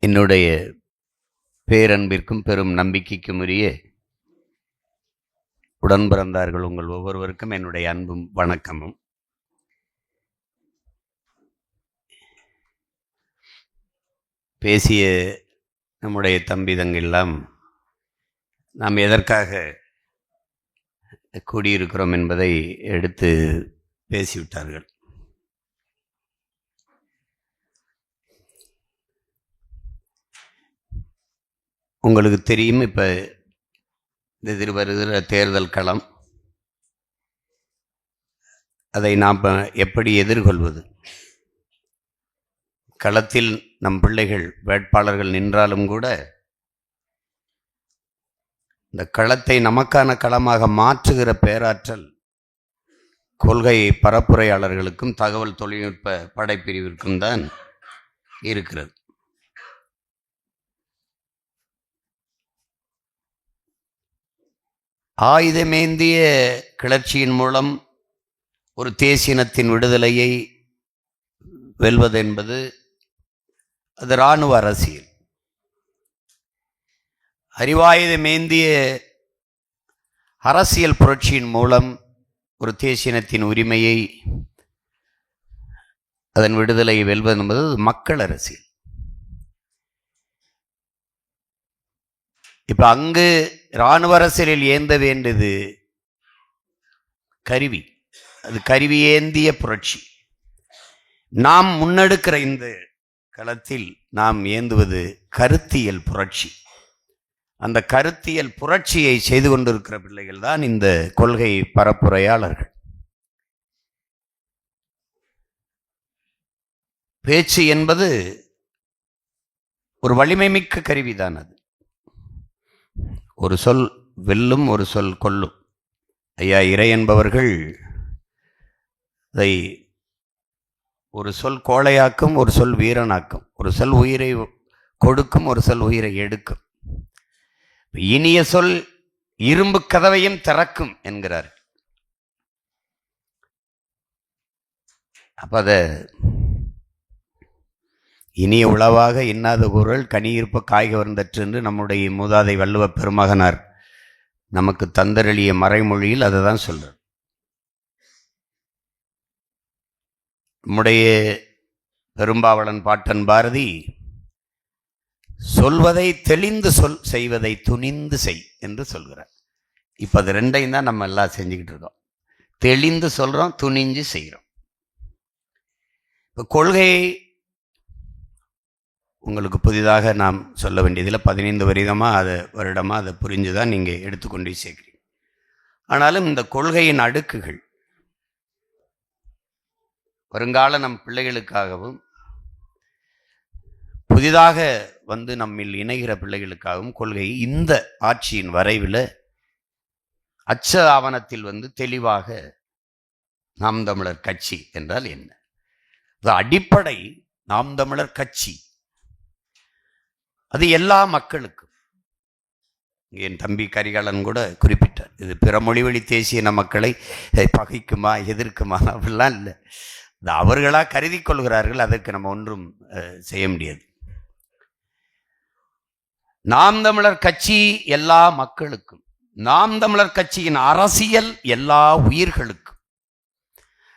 என்னுடைய பேரன்பிற்கும் பெரும் நம்பிக்கைக்கும் உரிய உடன் பிறந்தார்கள் உங்கள் ஒவ்வொருவருக்கும் என்னுடைய அன்பும் வணக்கமும். பேசிய நம்முடைய தம்பிதங்கெல்லாம் நாம் எதற்காக கூடியிருக்கிறோம் என்பதை எடுத்து பேசிவிட்டார்கள். உங்களுக்கு தெரியும், இப்போ இந்த எதிர்வருகிற தேர்தல் களம், அதை நாம் எப்படி எதிர்கொள்வது? களத்தில் நம் பிள்ளைகள் வேட்பாளர்கள் நின்றாலும் கூட இந்த களத்தை நமக்கான களமாக மாற்றுகிற பேராற்றல் கொள்கை பரப்புரையாளர்களுக்கும் தகவல் தொழில்நுட்ப படைப்பிரிவிற்கும் தான் இருக்கிறது. ஆயுதமேந்திய கிளர்ச்சியின் மூலம் ஒரு தேசியனத்தின் விடுதலையை வெல்வது என்பது அது இராணுவ அரசியல். அறிவாயுதமேந்திய அரசியல் புரட்சியின் மூலம் ஒரு தேசியனத்தின் உரிமையை, அதன் விடுதலையை வெல்வது என்பது மக்கள் அரசியல். இப்ப அங்கு இராணுவ அரசியலில் ஏந்த வேண்டியது கருவி, அது கருவி ஏந்திய புரட்சி. நாம் முன்னெடுக்கிற இந்த களத்தில் நாம் ஏந்துவது கருத்தியல் புரட்சி. அந்த கருத்தியல் புரட்சியை செய்து கொண்டிருக்கிற பிள்ளைகள் தான் இந்த கொள்கை பரப்புரையாளர்கள். பேச்சு என்பது ஒரு வலிமை மிக்க கருவிதான். அது ஒரு சொல் வெல்லும், ஒரு சொல் கொல்லும். ஐயா இறை என்பவர்கள் அதை ஒரு சொல் கோழையாக்கும், ஒரு சொல் வீரனாக்கும், ஒரு சொல் உயிரை கொடுக்கும், ஒரு சொல் உயிரை எடுக்கும். இனிய சொல் இரும்பு கதவையும் திறக்கும் என்கிறார். அப்ப அத இனிய உளவாக இன்னாத குரல் கனியிருப்ப காய்க வருந்தற்று என்று நம்முடைய மூதாதை வள்ளுவ பெருமகனார் நமக்கு தந்தரளிய மறைமொழியில் அதை தான் சொல்றார். நம்முடைய பெரும்பாவளன் பாட்டன் பாரதி சொல்வதை தெளிந்து சொல், செய்வதை துணிந்து செய் என்று சொல்கிறார். இப்ப அது ரெண்டையும் தான் நம்ம எல்லாம் செஞ்சுக்கிட்டு இருக்கோம். தெளிந்து சொல்றோம், துணிஞ்சு செய்கிறோம். இப்ப கொள்கை உங்களுக்கு புதிதாக நாம் சொல்ல வேண்டியதில் 15 வருடமாக அதை புரிஞ்சுதான் நீங்க எடுத்துக்கொண்டு சேர்க்கிறீங்க. ஆனாலும் இந்த கொள்கையின் அடுக்குகள் வருங்கால நம் பிள்ளைகளுக்காகவும் புதிதாக வந்து நம்மில் இணைகிற பிள்ளைகளுக்காகவும் கொள்கை இந்த ஆட்சியின் வரைவில் அச்ச ஆவணத்தில் வந்து தெளிவாக நாம் தமிழர் கட்சி என்றால் என்ன, அடிப்படை நாம் தமிழர் கட்சி, அது எல்லா மக்களுக்கும். என் தம்பி கரிகாலன் கூட குறிப்பிட்டார், இது பிற மொழிவழி தேசிய மக்களை பகைக்குமா எதிர்க்குமா அப்படிலாம் இல்லை, அது அவர்களா கருதி கொள்கிறார்கள், அதற்கு நம்ம ஒன்றும் செய்ய முடியாது. நாம் தமிழர் கட்சி எல்லா மக்களுக்கும், நாம் தமிழர் கட்சியின் அரசியல் எல்லா உயிர்களுக்கும்,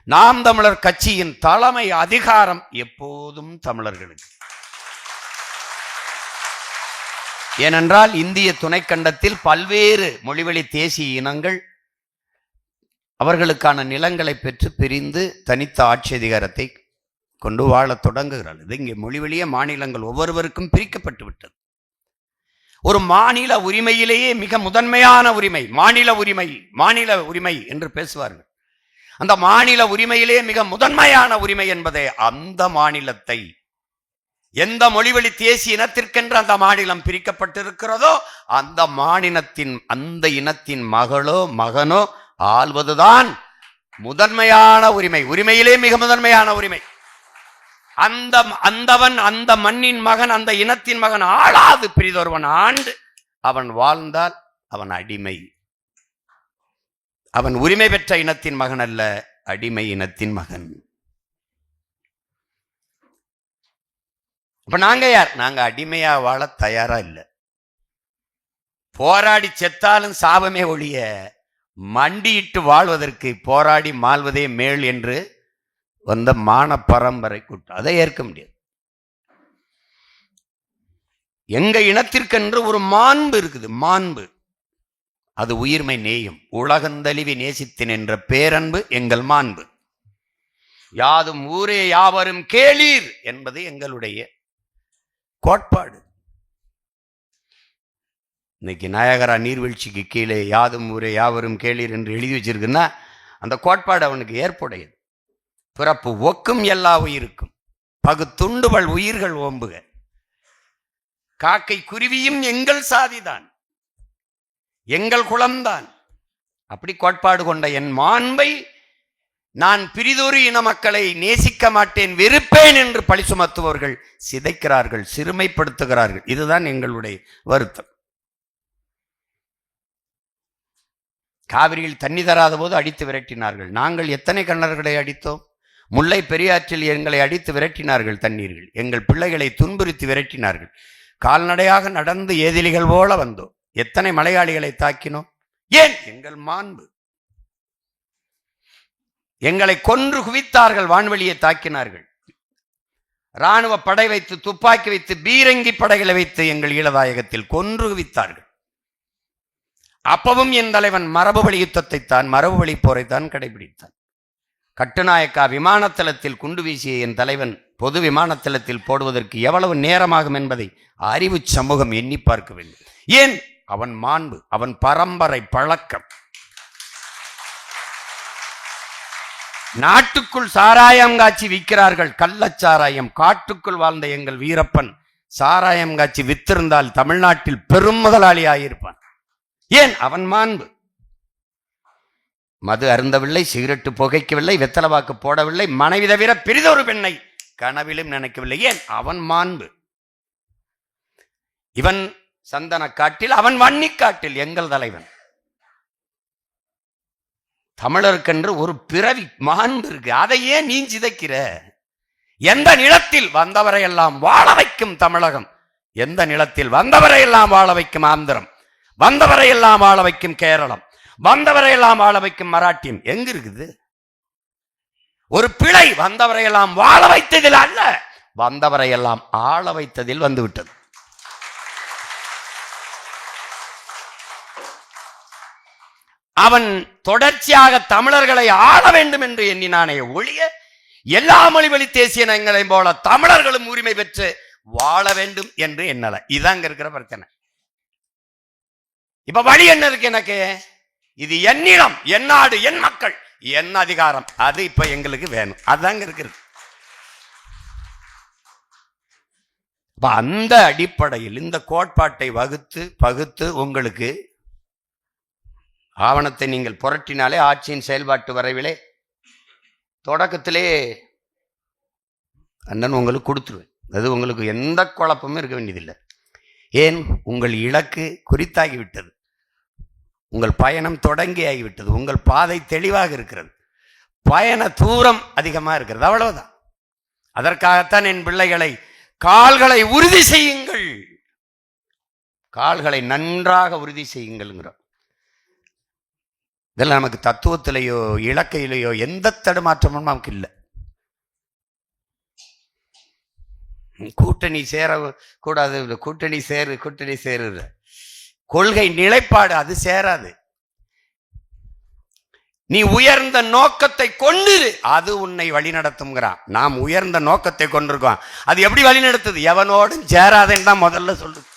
நாம் தமிழர் கட்சியின் தலைமை அதிகாரம் எப்போதும் தமிழர்களுக்கு. ஏனென்றால் இந்திய துணைக்கண்டத்தில் பல்வேறு மொழிவழி தேசிய இனங்கள் அவர்களுக்கான நிலங்களை பெற்று பிரிந்து தனித்த ஆட்சி அதிகாரத்தை கொண்டு வாழ தொடங்குகிறார்கள். இங்கே மொழிவழிய மாநிலங்கள் ஒவ்வொருவருக்கும் பிரிக்கப்பட்டு விட்டது. ஒரு மாநில உரிமையிலேயே மிக முதன்மையான உரிமை மாநில உரிமை என்று பேசுவார்கள். அந்த மாநில உரிமையிலே மிக முதன்மையான உரிமை என்பதை அந்த மாநிலத்தை எந்த மொழிவழி தேசிய இனத்திற்கென்று அந்த மாநிலம் பிரிக்கப்பட்டிருக்கிறதோ அந்த மாநிலத்தின் அந்த இனத்தின் மகளோ மகனோ ஆள்வதுதான் முதன்மையான உரிமை, உரிமையிலே மிக முதன்மையான உரிமை. அந்தவன் அந்த மண்ணின் மகன், அந்த இனத்தின் மகன் ஆளாது பிரிதொருவன் ஆண்டு அவன் வாழ்ந்தால் அவன் அடிமை. அவன் உரிமை பெற்ற இனத்தின் மகன் அல்ல, அடிமை இனத்தின் மகன். இப்ப நாங்க யார்? நாங்க அடிமையா வாழ தயாரா இல்லை. போராடி செத்தாலும் சாபமே ஒழிய மண்டியிட்டு வாழ்வதற்கு போராடி மாழ்வதே மேல் என்று வந்த மான பரம்பரை கூட்டம் அதை ஏற்க முடியாது. எங்க இனத்திற்கென்று ஒரு மாண்பு இருக்குது, மாண்பு. அது உயிர்மை நேயம். உலகந்தழிவி நேசித்தேன் என்ற பேரன்பு எங்கள் மாண்பு. யாதும் ஊரே யாவரும் கேளீர் என்பது எங்களுடைய கோட்பாடு. இன்னைக்கு நாயகரா நீர்வீழ்ச்சிக்கு கீழே யாதும் ஊரே யாவரும் கேளீர் என்று எழுதி வச்சிருக்குன்னா அந்த கோட்பாடு அவனுக்கு ஏற்புடையது. பிறப்பு ஒக்கும் எல்லா உயிருக்கும் பகுத்துண்டுவள் உயிர்கள் ஓம்புக. காக்கை குருவியும் எங்கள் சாதிதான், எங்கள் குலம்தான். அப்படி கோட்பாடு கொண்ட என் மாண்பை நான் பிரிதொரு இன மக்களை நேசிக்க மாட்டேன், வெறுப்பேன் என்று பழி சுமத்துபவர்கள் சிதைக்கிறார்கள், சிறுமைப்படுத்துகிறார்கள். இதுதான் எங்களுடைய வருத்தம். காவிரியில் தண்ணி தராத போது அடித்து விரட்டினார்கள். நாங்கள் எத்தனை கண்ணர்களை அடித்தோம்? முல்லை பெரியாற்றில் எங்களை அடித்து விரட்டினார்கள் தண்ணீர்கள். எங்கள் பிள்ளைகளை துன்புறுத்தி விரட்டினார்கள். கால்நடையாக நடந்து ஏதிலிகள் போல வந்தோம். எத்தனை மலையாளிகளை தாக்கினோம்? ஏன்? எங்கள் மாண்பு. எங்களை கொன்று குவித்தார்கள், வான்வெளியை தாக்கினார்கள். இராணுவ படை வைத்து, துப்பாக்கி வைத்து, பீரங்கி படைகளை வைத்து எங்கள் ஈழதாயகத்தில் கொன்று குவித்தார்கள். அப்பவும் என் தலைவன் மரபு வழி யுத்தத்தை தான், மரபு வழி போரைத்தான் கடைபிடித்தான். கட்டுநாயக்கா விமானத்தளத்தில் குண்டு வீசிய என் தலைவன் பொது விமானத்தளத்தில் போடுவதற்கு எவ்வளவு நேரமாகும் என்பதை அறிவு சமூகம் எண்ணி பார்க்க வேண்டும். ஏன்? அவன் மாண்பு, அவன் பரம்பரை பழக்கம். நாட்டுக்குள் சாராயம் காட்சி விற்கிறார்கள், கள்ளச்சாராயம். காட்டுக்குள் வாழ்ந்த எங்கள் வீரப்பன் சாராயம் காட்சி வித்திருந்தால் தமிழ்நாட்டில் பெரும் முதலாளி ஆகியிருப்பான். ஏன்? அவன் மாண்பு. மது அருந்தவில்லை, சிகரெட்டு புகைக்கவில்லை, வெத்தலவாக்கு போடவில்லை, மனைவி தவிர பெரிதொரு பெண்ணை கனவிலும் நினைக்கவில்லை. ஏன்? அவன் மாண்பு. இவன் சந்தன காட்டில், அவன் வன்னி காட்டில். எங்கள் தலைவன். தமிழருக்கென்று ஒரு பிறவி மாண்பு இருக்கு. அதை ஏன் நீ சிதைக்கிற? எந்த நிலத்தில் வந்தவரை எல்லாம் வாழ வைக்கும் தமிழகம், எந்த நிலத்தில் வந்தவரை எல்லாம் வாழ வைக்கும் ஆந்திரம், வந்தவரை எல்லாம் வாழ வைக்கும் கேரளம், வந்தவரை எல்லாம் வாழ வைக்கும் மராட்டியம் எங்க இருக்குது? ஒரு பிழை வந்தவரை எல்லாம் வாழ வைத்ததில் அல்ல, வந்தவரை எல்லாம் ஆள வைத்ததில் வந்துவிட்டது. அவன் தொடர்ச்சியாக தமிழர்களை ஆள வேண்டும் என்று எண்ணினானே ஒழிய, எல்லா மொழி வழி தேசிய இனங்களையும் போல தமிழர்களும் உரிமை பெற்று வாழ வேண்டும் என்று எண்ணல. இதாங்க இருக்கிற பிரச்சனை. இப்ப வழி என்ன இருக்கு எனக்கு? இது என் நிலம், என் நாடு, என் மக்கள், என் அதிகாரம். அது இப்ப எங்களுக்கு வேணும். அதாங்க இருக்கிறது. அந்த அடிப்படையில் இந்த கோட்பாட்டை பகுத்து உங்களுக்கு ஆவணத்தை நீங்கள் புரட்டினாலே ஆட்சியின் செயல்பாட்டு வரைவிலே தொடக்கத்திலே அண்ணன் உங்களுக்கு கொடுத்துருவேன். அது உங்களுக்கு எந்த குழப்பமும் இருக்க வேண்டியதில்லை. ஏன்? உங்கள் இலக்கு குறித்தாகிவிட்டது, உங்கள் பயணம் தொடங்கி ஆகிவிட்டது, உங்கள் பாதை தெளிவாக இருக்கிறது, பயண தூரம் அதிகமாக இருக்கிறது. அவ்வளவுதான். அதற்காகத்தான் என் பிள்ளைகளை கால்களை உறுதி செய்யுங்கள், கால்களை நன்றாக உறுதி செய்யுங்கள்ங்கிறோம். இதெல்லாம் நமக்கு தத்துவத்திலேயோ இலக்கையிலேயோ எந்த தடுமாற்றமும் நமக்கு இல்லை. கூட்டணி சேர கூடாது, கூட்டணி சேரு கொள்கை நிலைப்பாடு அது சேராது. நீ உயர்ந்த நோக்கத்தை கொண்டு அது உன்னை வழிநடத்தும்ங்கிறான். நாம் உயர்ந்த நோக்கத்தை கொண்டிருக்கோம், அது எப்படி வழிநடத்துது? எவனோடும் சேராதேன்னு தான் முதல்ல சொல்லுது.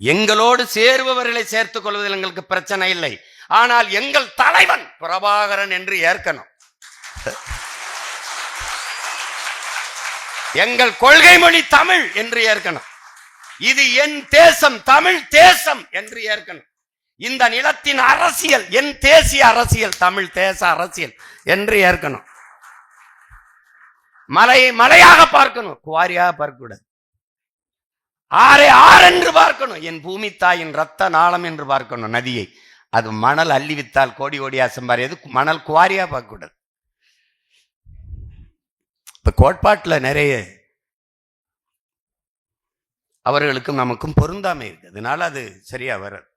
எங்களோடு சேருபவர்களை சேர்த்துக் கொள்வதில் எங்களுக்கு பிரச்சனை இல்லை. ஆனால் எங்கள் தலைவன் பிரபாகரன் என்று ஏற்கணும், எங்கள் கொள்கை மொழி தமிழ் என்று ஏற்கணும், இது என் தேசம், தமிழ் தேசம் என்று ஏற்கணும். இந்த நிலத்தின் அரசியல் என் தேசிய அரசியல், தமிழ் தேச அரசியல் என்று ஏற்கணும். மலையை மலையாக பார்க்கணும், குவாரியாக பார்க்க கூடாது. ஆரை ஆறென்று பார்க்கணும், என் பூமி தாயின் ரத்த நாளம் என்று பார்க்கணும். நதியை அது மணல் அள்ளி வித்தால் கோடி கோடியா சம்பாரியது, மணல் குவாரியா பார்க்க கூடாது. இப்ப கோட்பாட்டில் நிறைய அவர்களுக்கும் நமக்கும் பொருந்தாமை இருக்கு, அதனால அது சரியா வராது.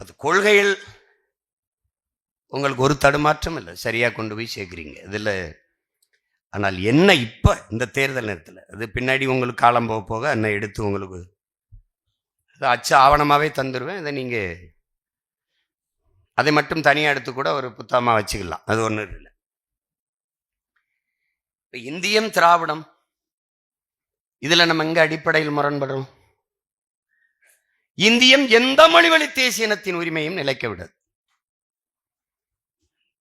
அது கொள்கையில் உங்களுக்கு ஒரு தடுமாற்றம் இல்லை, சரியா கொண்டு போய் சேர்க்கிறீங்க இதுல. ஆனால் என்ன இப்ப இந்த தேர்தல் நேரத்தில், அது பின்னாடி உங்களுக்கு காலம் போக போக என்ன எடுத்து உங்களுக்கு அச்சு ஆவணமாவே தந்துடுவேன். இதை நீங்க அதை மட்டும் தனியாக எடுத்து கூட ஒரு புத்தகமா வச்சுக்கலாம், அது ஒன்றும் இல்லை. இப்போ இந்தியம் திராவிடம் இதுல நம்ம எங்க அடிப்படையில் முரண்படுறோம்? இந்தியம் எந்த மொழிவழி தேசிய இனத்தின் உரிமையும் நிலைக்க விடாது.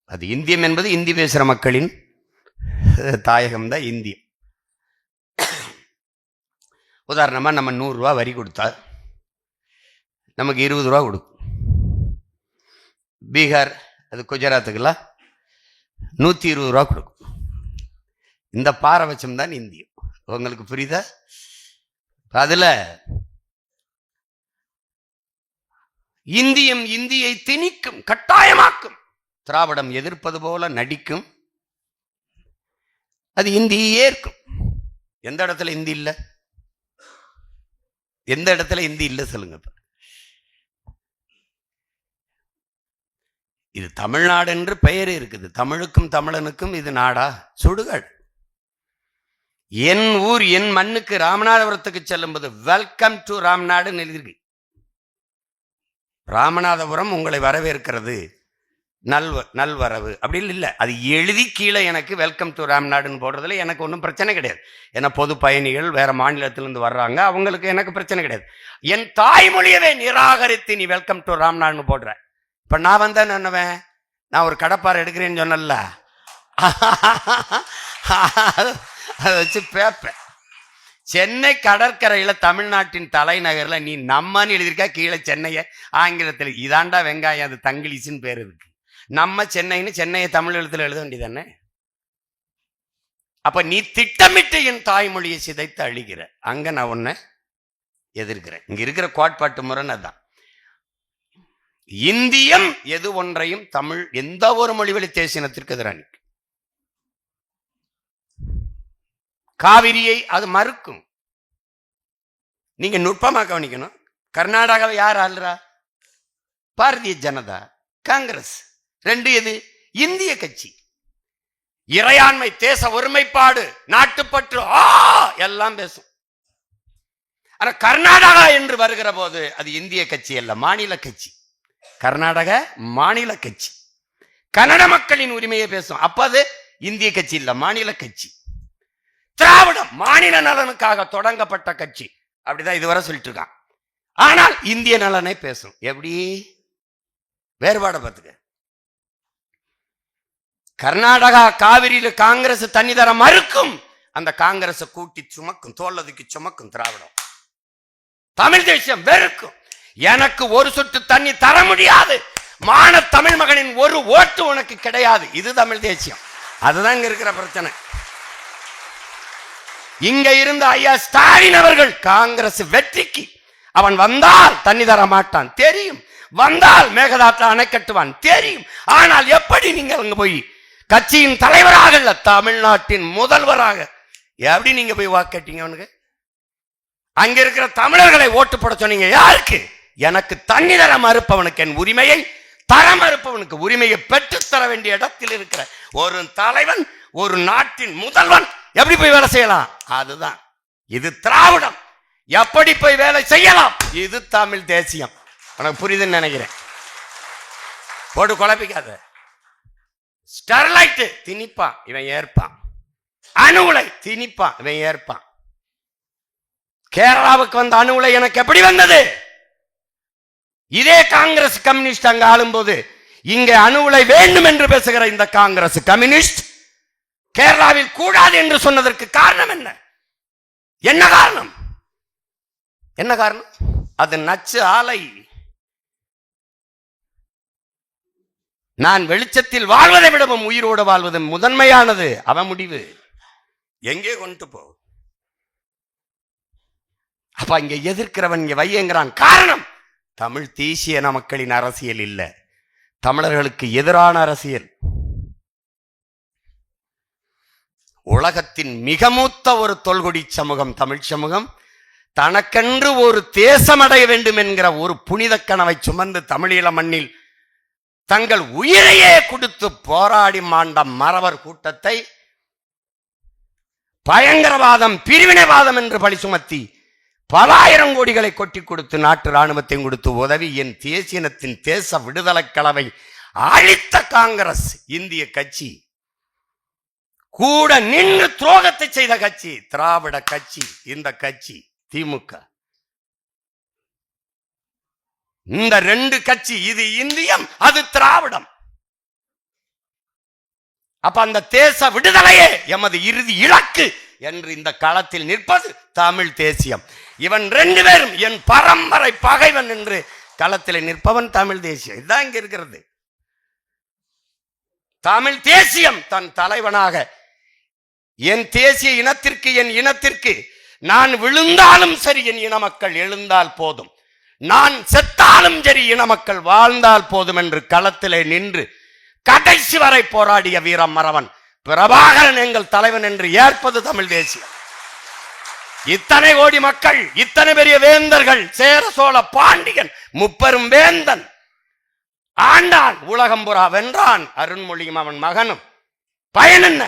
அது இந்தியம் என்பது இந்தி பேசுற மக்களின் தாயகம் தான் இந்தியம். உதாரணமா நம்ம 100 ரூபா வரி கொடுத்தா நமக்கு 20 ரூபா கொடுக்கும். பீகார் அது குஜராத்துக்கெல்லாம் 120 ரூபா கொடுக்கும். இந்த பாரபட்சம் தான் இந்தியம். உங்களுக்கு புரியுதா? அதுல இந்தியம் இந்தியை திணிக்கும், கட்டாயமாக்கும். திராவிடம் எதிர்ப்பது போல நடிக்கும், அது இந்தியை ஏற்கும். எந்த இடத்துல இந்தி இல்ல? எந்த இடத்துல இந்தி இல்ல சொல்லுங்க. இது தமிழ்நாடு என்று பெயர் இருக்குது. தமிழுக்கும் தமிழனுக்கும் இது நாடா? சுடுகாடு. என் ஊர் என் மண்ணுக்கு ராமநாதபுரத்துக்கு செல்லும்போது வெல்கம் டு ராம்நாடுன்னு எழுதிருக்கு. ராமநாதபுரம் உங்களை வரவேற்கிறது, நல்வரவு அப்படி இல்லை. அது எழுதி கீழே எனக்கு வெல்கம் டு ராம்நாடுன்னு போடுறதுல எனக்கு ஒன்றும் பிரச்சனை கிடையாது. ஏன்னா பொது பயணிகள் வேற மாநிலத்திலிருந்து வர்றாங்க, அவங்களுக்கு எனக்கு பிரச்சனை கிடையாது. என் தாய்மொழியவே நிராகரித்து நீ வெல்கம் டு ராம்நாடுன்னு போடுற. இப்ப நான் வந்தா என்னவேன், நான் ஒரு கடப்பாறை எடுக்கிறேன்னு சொன்னல, அதை வச்சு பேப்பேன். சென்னை கடற்கரையில தமிழ்நாட்டின் தலைநகர்ல நீ நம்மன்னு எழுதியிருக்கா, கீழே சென்னைய ஆங்கிலத்தில் இதாண்டா வெங்காயம், அது தங்கிலீஷ்னு பேர் இருக்கு. நம்ம சென்னைன்னு சென்னையை தமிழ் எழுத்துல எழுத வேண்டியதானே? அப்ப நீ திட்டமிட்டு என் தாய்மொழியை சிதைத்து அழிகிற, அங்க நான் உன்னை எதிர்க்கிறேன். இங்க இருக்கிற கோட்பாட்டு முரண் அதான். இந்தியம் எது ஒன்றையும் தமிழ் எந்த ஒரு மொழிவழி தேசியத்திற்கு எதிராக காவிரியை அது மறுக்கும். நீங்க நுட்பமா கவனிக்கணும். கர்நாடகாவை யார் ஆள்றா? பாரதிய ஜனதா, காங்கிரஸ். ரெண்டு எது? இந்திய கட்சி. இறையாண்மை, தேச ஒருமைப்பாடு, நாட்டுப்பற்று எல்லாம் பேசும். ஆனா கர்நாடகா என்று வருகிற போது அது இந்திய கட்சி அல்ல, மாநில கட்சி. கர்நாடக மாநில கட்சி. கன்னட மக்களின் உரிமையை பேசும், அப்ப அது இந்திய கட்சி இல்ல, மாநில கட்சி. திராவிடம் மாநில நலனுக்காக தொடங்கப்பட்ட கட்சி, அப்படிதான் இதுவரை சொல்லிட்டு இருக்கான். ஆனால் இந்திய நலனை பேசும். எப்படி வேறுபாடு பார்த்துக்க. கர்நாடகா காவிரியில காங்கிரஸ் தண்ணி தர மறுக்கும், அந்த காங்கிரஸ் கூட்டி சுமக்கும், தோல்லதுக்கு சுமக்கும் திராவிடம். தமிழ் தேசியம் வெறுக்கும், எனக்கு ஒரு சொட்டு தண்ணி தர முடியாது, மான தமிழ் மகனின் ஒரு ஓட்டு உனக்கு கிடையாது. இது தமிழ் தேசியம். அதுதான் இங்க இருக்கிற பிரச்சனை. இங்க இருந்த ஐயா ஸ்டாலின் அவர்கள் காங்கிரஸ் வெற்றிக்கு அவன் வந்தால் தண்ணி தர மாட்டான் தெரியும், வந்தால் மேகதாட்டு அணை கட்டுவான் தெரியும். ஆனால் எப்படி நீங்க அங்க போய் கட்சியின் தலைவராக இல்ல, தமிழ்நாட்டின் முதல்வராக எப்படி நீங்க போய் வாக்கட்டீங்க? அவனுக்கு அங்க இருக்கிற தமிழர்களை ஓட்டு போட சொன்னீங்க. யாருக்கு? எனக்கு தண்ணி தர மறுப்பவனுக்கு என் உரிமையை தர மறுப்பவனுக்கு உரிமையை பெற்றுத்தர வேண்டிய இடத்தில் இருக்கிற ஒரு தலைவன், ஒரு நாட்டின் முதல்வன் எப்படி போய் வேலை செய்யலாம்? அதுதான் இது திராவிடம். எப்படி போய் வேலை செய்யலாம்? இது தமிழ் தேசியம். உனக்கு புரியுதுன்னு நினைக்கிறேன். போட்டு குழப்பிக்காத. ஸ்டெர்லைட் திணிப்பான், இவன் ஏற்பான். அணு உலை திணிப்பான், இவன் ஏற்பான். கேரளாவுக்கு வந்த அணு உலை எனக்கு எப்படி வந்தது? இதே காங்கிரஸ் கம்யூனிஸ்ட் அங்க ஆளும்போது இங்க அணு உலை வேண்டும் என்று பேசுகிற இந்த காங்கிரஸ் கம்யூனிஸ்ட் கேரளாவில் கூடாது என்று சொன்னதற்கு காரணம் என்ன? என்ன காரணம்? என்ன காரணம்? அது நச்சு ஆலை. நான் வெளிச்சத்தில் வாழ்வதை விடவும் உயிரோடு வாழ்வது முதன்மையானது. அவன் முடிவு எங்கே கொண்டு போ. அப்ப இங்க எதிர்க்கிறவன் இங்க வையங்கிறான். காரணம், தமிழ் தேசிய மக்களின் அரசியல் இல்ல, தமிழர்களுக்கு எதிரான அரசியல். உலகத்தின் மிக மூத்த ஒரு தொல்குடி சமூகம் தமிழ் சமூகம் தனக்கென்று ஒரு தேசம் அடைய வேண்டும் என்கிற ஒரு புனித கனவை சுமந்து தமிழீழ மண்ணில் தங்கள் உயிரையே கொடுத்து போராடி மாண்ட மறவர் கூட்டத்தை பயங்கரவாதம் பிரிவினைவாதம் என்று பழி சுமத்தி பல ஆயிரம் கோடிகளை கொட்டி கொடுத்து நாட்டு ராணுவத்தையும் கொடுத்து உதவி என் தேசியனத்தின் தேச விடுதலை கலவை அழித்த காங்கிரஸ் இந்திய கட்சி கூட நின்று துரோகத்தை செய்த கட்சி திராவிட கட்சி. இந்த கட்சி திமுக, இந்த ரெண்டு கட்சி, இது இந்தியம், அது திராவிடம். அப்ப அந்த தேச விடுதலையே எமது இறுதி இலக்கு என்று இந்த களத்தில் நிற்பது தமிழ் தேசியம். இவன் ரெண்டு பேரும் என் பரம்பரை பகைவன் என்று களத்தில் நிற்பவன் தமிழ் தேசியம். இதுதான் இங்க இருக்கிறது. தமிழ் தேசியம் தன் தலைவனாக என் தேசிய இனத்திற்கு, என் இனத்திற்கு நான் விழுந்தாலும் சரி என் இன மக்கள் எழுந்தால் போதும், நான் செத்தாலும் சரி இன மக்கள் வாழ்ந்தால் போதும் என்று களத்திலே நின்று கடைசி வரை போராடிய வீரம் மறவன் பிரபாகரன் எங்கள் தலைவன் என்று ஏற்பது தமிழ் தேசியம். இத்தனை கோடி மக்கள், இத்தனை பெரிய வேந்தர்கள், சேர சோழ பாண்டியன் முப்பெரும் வேந்தன் ஆண்டான், உலகம்புறா வென்றான், அருண்மொழியும் அவன் மகனும். பயன் என்ன?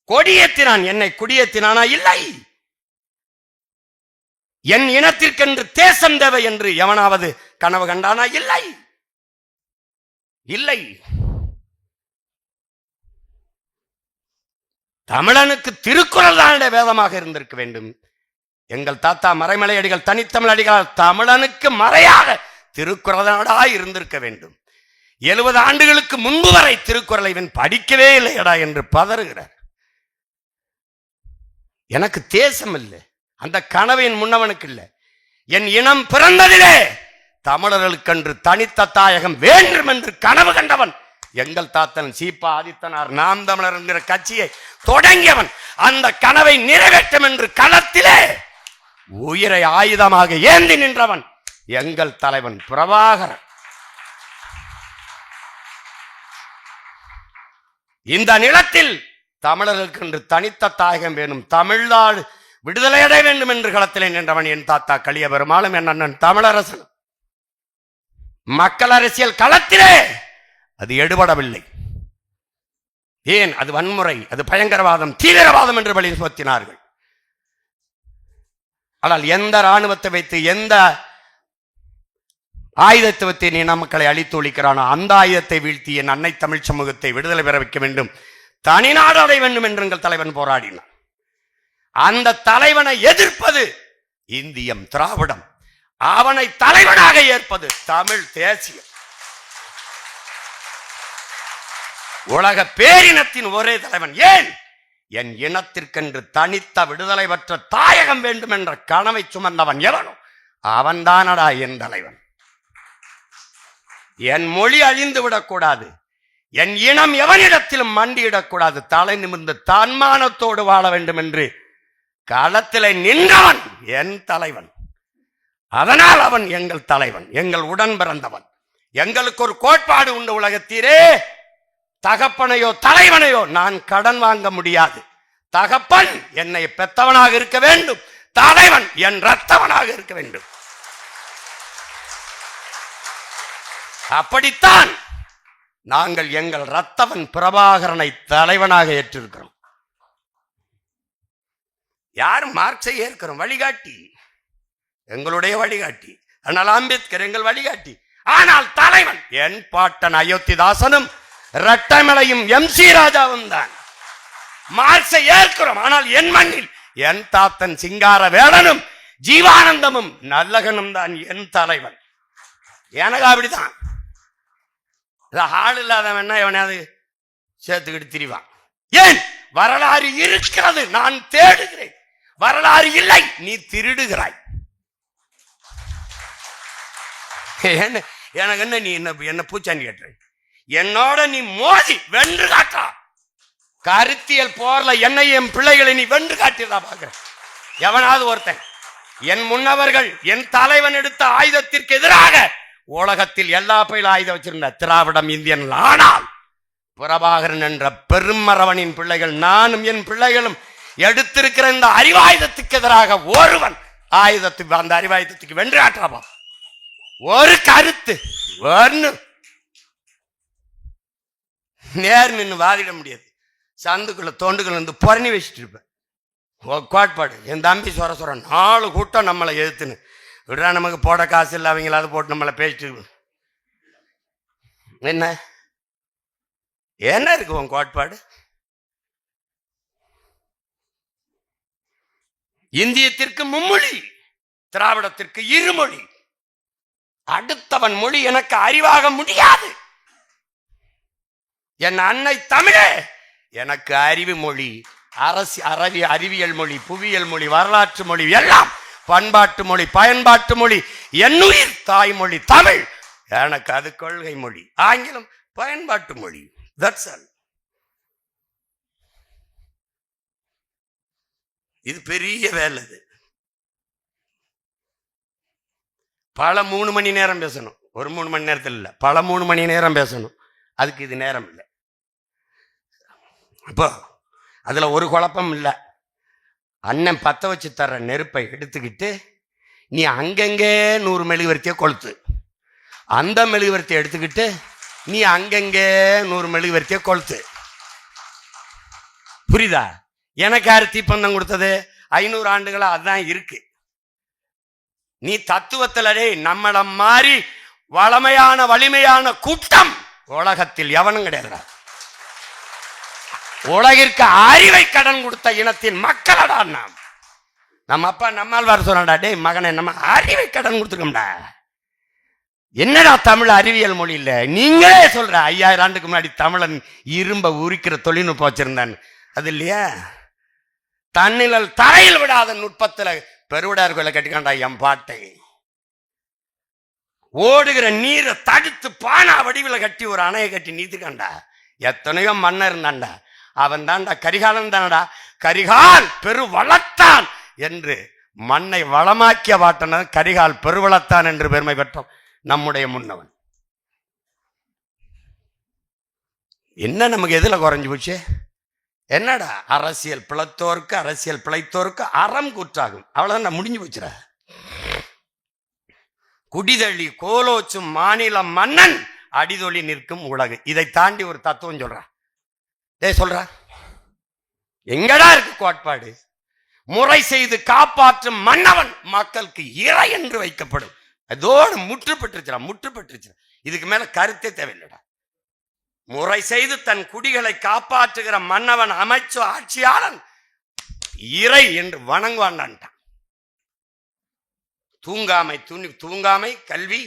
கொடியேற்றினான், என்னை குடியேற்றினானா? இல்லை. என் இனத்திற்கென்று தேசம் தேவை என்று எவனாவது கனவு கண்டானா? இல்லை, இல்லை. தமிழனுக்கு திருக்குறள் தான் வேதமாக இருந்திருக்க வேண்டும். எங்கள் தாத்தா மறைமலை அடிகள், தனித்தமிழ் அடிகள் தமிழனுக்கு மறையாக திருக்குறளா இருந்திருக்க வேண்டும். 70 ஆண்டுகளுக்கு முன்பு வரை திருக்குறளை இவன் படிக்கவே இல்லையடா என்று பதறுகிறார். எனக்கு தேசம் இல்லை, அந்த கனவின் முன்னவனுக்கு இல்லை. என் இனம் பிறந்ததிலே தமிழர்களுக்கென்று தனித்த தாயகம் வேண்டும் என்று கனவு கண்டவன் எங்கள் தாத்தன் சீபா ஆதித்தனார். நாம் தமிழர் என்கிற கட்சியை தொடங்கியவன். அந்த கனவை நிறைவேற்றும் என்று களத்திலே உயிரை ஆயுதமாக ஏந்தி நின்றவன் எங்கள் தலைவன் பிரபாகரன். இந்த நிலத்தில் தமிழர்களுக்கு என்று தனித்த தாயகம் வேணும், தமிழ்நாடு விடுதலை அடைய வேண்டும் என்று களத்திலே நின்றவன் என் தாத்தா கலிய பெருமாளும் என் அண்ணன் தமிழரசன். மக்கள் அரசியல் களத்திலே அது எடுபடவில்லை. ஏன்? அது வன்முறை, அது பயங்கரவாதம், தீவிரவாதம் என்று வழி சுமத்தினார்கள். ஆனால் எந்த ராணுவத்தை வைத்து, எந்த ஆயுதத்தை வைத்து நீ மக்களை அழித்து ஒழிக்கிறானோ அந்த ஆயுதத்தை வீழ்த்தி என் அன்னை தமிழ் சமூகத்தை விடுதலை பெற வைக்க வேண்டும், தனிநாடு அடைய வேண்டும் என்று எங்கள் தலைவன் போராடினான். அந்த தலைவனை எதிர்ப்பது இந்தியம், திராவிடம். அவனை தலைவனாக ஏற்பது தமிழ் தேசியம். உலக பேரினத்தின் ஒரே தலைவன். ஏன்? என் இனத்திற்கென்று தனித்த விடுதலை பெற்ற தாயகம் வேண்டும் என்ற கனவை சுமந்தவன் எவனோ அவன்தானடா என் தலைவன். என் மொழி அழிந்து விடக்கூடாது, என் இனம் எவனிடத்திலும் மண்டியிடக்கூடாது, தலை நிமிர்ந்து தன்மானத்தோடு வாழ வேண்டும் என்று களத்திலே நின்றவன் என் தலைவன். அதனால் அவன் எங்கள் தலைவன், எங்கள் உடன் பிறந்தவன். எங்களுக்கு ஒரு கோட்பாடு உண்டு உலகத்தீரே, தகப்பனையோ தலைவனையோ நான் கடன் வாங்க முடியாது. தகப்பன் என்னை பெத்தவனாக இருக்க வேண்டும், தலைவன் என் இரத்தவனாக இருக்க வேண்டும். அப்படித்தான் நாங்கள் எங்கள் இரத்தவன் பிரபாகரனை தலைவனாக ஏற்றிருக்கிறோம். யாரும் மார்க்சை ஏற்கிறோம், வழிகாட்டி, எங்களுடைய வழிகாட்டி. ஆனால் அம்பேத்கர் எங்கள் வழிகாட்டி. ஆனால் தலைவன் என் பாட்டன் அயோத்திதாசனும் இரட்டைமலையும் MC ராஜாவும் தான். மார்க்சை ஏற்கிறோம், ஆனால் என் மண்ணில் என் தாத்தன் சிங்கார வேடனும் ஜீவானந்தமும் நல்லகனும் தான் என் தலைவன். எனக்கு அப்படிதான். ஆள் இல்லாதவன் எவனாவது சேர்த்துக்கிட்டு திரிவான். ஏன்? வரலாறு இருக்கிறது, நான் தேடுகிறேன். வரலாறு இல்லை, நீ திருடுகிறாய். எனக்கு என்ன, நீ என்ன பூச்சாண்டி கேட்ட? என்னோட நீ மோதி வென்று காட்டா. கருத்தியல் போர்ல என்னை என் பிள்ளைகளை நீ வென்று காட்டிடா பாக்குற. எவனாவது ஒருத்தன் என் முன்னவர்கள் என் தலைவன் எடுத்த ஆயுதத்திற்கு எதிராக உலகத்தில் எல்லா பயிலும் ஆயுதம் வச்சிருந்த திராவிடம் இந்தியன். ஆனால் பிரபாகரன் என்ற பெருமரவனின் பிள்ளைகள், நானும் என் பிள்ளைகளும் எடுத்திருக்கிற இந்த அறிவாயுதத்துக்கு எதிராக ஒருவன் ஆயுதத்துக்கு அந்த அறிவாயுதத்துக்கு வென்று காட்டுறப்பா. ஒரு கருத்து ஒன்னு நேர் நின்று வாதிட முடியாது. சந்துக்குள்ள தோண்டுக்குள்ள இருந்து புறணி வச்சுட்டு இருப்பேன். கோட்பாடு என் தம்பி சொர 4 கூட்டம் நம்மளை எதிர்த்துன்னு விடுறா, நமக்கு போட காசு இல்லை, அவங்களாவது போட்டு நம்மளை பேசிட்டு என்ன என்ன இருக்கு உன் கோட்பாடு? இந்தியத்திற்கு மும்மொழி, திராவிடத்திற்கு இருமொழி. அடுத்தவன் மொழி எனக்கு அறிவாக முடியாது. என் அன்னை தமிழே எனக்கு அறிவு மொழி, அறிவியல் மொழி, புவியியல் மொழி, வரலாற்று மொழி, எல்லாம் பண்பாட்டு மொழி, பயன்பாட்டு மொழி. என்னுயிர் தாய்மொழி தமிழ், எனக்கு அது கொள்கை மொழி. ஆங்கிலம் பயன்பாட்டு மொழி. That's all. இது பெரிய வேலை. இது பல 3 மணி நேரம் பேசணும். ஒரு 3 மணி நேரத்தில் இல்லை, பல 3 மணி நேரம் பேசணும். அதுக்கு இது நேரம் இல்லை. அப்போ அதுல ஒரு குழப்பம் இல்லை. அண்ணன் பத்த வச்சு தர்ற நெருப்பை எடுத்துக்கிட்டு நீ அங்கங்கே 100 மெழுகுவர்த்தியை கொளுத்து, அந்த மெழுகுவர்த்தியை எடுத்துக்கிட்டு நீ அங்கங்கே 100 மெழுகுவர்த்தியை கொளுத்து. புரியுதா? எனக்கு யாரு தீப்பந்தம் கொடுத்தது? 500 ஆண்டுகளா அதுதான் இருக்கு. நீ தத்துவத்திலே நம்மள மாதிரி வளமையான வலிமையான கூட்டம் உலகத்தில் எவனும் கிடையாது. உலகிற்கு அறிவை கடன் கொடுத்த இனத்தின் மக்களடா நாம். நம்ம அப்பா நம்மால் சொன்னாடா, டேய் மகனை நம்ம அறிவை கடன் கொடுத்துருக்கோம்டா. என்னடா தமிழ் அறிவியல் மொழி இல்ல? நீங்களே சொல்ற 5000 ஆண்டுக்கு முன்னாடி தமிழன் இரும்ப உரிக்கிற தொழில்நுட்பம் வச்சிருந்தான். அது இல்லையா? தன்னிழல் தரையில் விடாத நுட்பத்துல பெருவிடார் கோயிலை கட்டிக்காண்டா என் பாட்டை. ஓடுகிற நீரை தடுத்து பானா வடிவில் கட்டி ஒரு அணையை கட்டி நீத்துக்காண்டா. எத்தனையோ மன்னர் இருந்தாண்டா. அவன் தான்டா கரிகாலன் தானடா. கரிகால் பெரு வளத்தான் என்று மண்ணை வளமாக்கிய வாட்டன கரிகால் பெருவளத்தான் என்று பெருமை பெற்றோம் நம்முடைய முன்னவன். என்ன நமக்கு எதுல குறைஞ்சு போச்சு? என்னடா அரசியல் பிளத்தோருக்கு அரசியல் பிழைத்தோருக்கு அறம் கூற்றாகும். அவ்வளவுதான் முடிஞ்சு போச்சுற. குடிதழி கோலோச்சும் மாநில மன்னன் அடிதொழி நிற்கும் உலகு. இதை தாண்டி ஒரு தத்துவம் சொல்றான். சொல்ற எங்கடா இருக்கு கோட்பாடு? முறை செய்து காப்பாற்றும் மன்னவன் மக்களுக்கு இறை என்று வைக்கப்படும். அதோடு முற்றுப்பட்டுருச்சு. இதுக்கு மேல கருத்தே தேவையில்லடா. முறை செய்து தன் குடிகளை காப்பாற்றுகிற மன்னவன், அமைச்சு, ஆட்சியாளன் இறை என்று வணங்குவான்டான். தூங்காமை கல்வி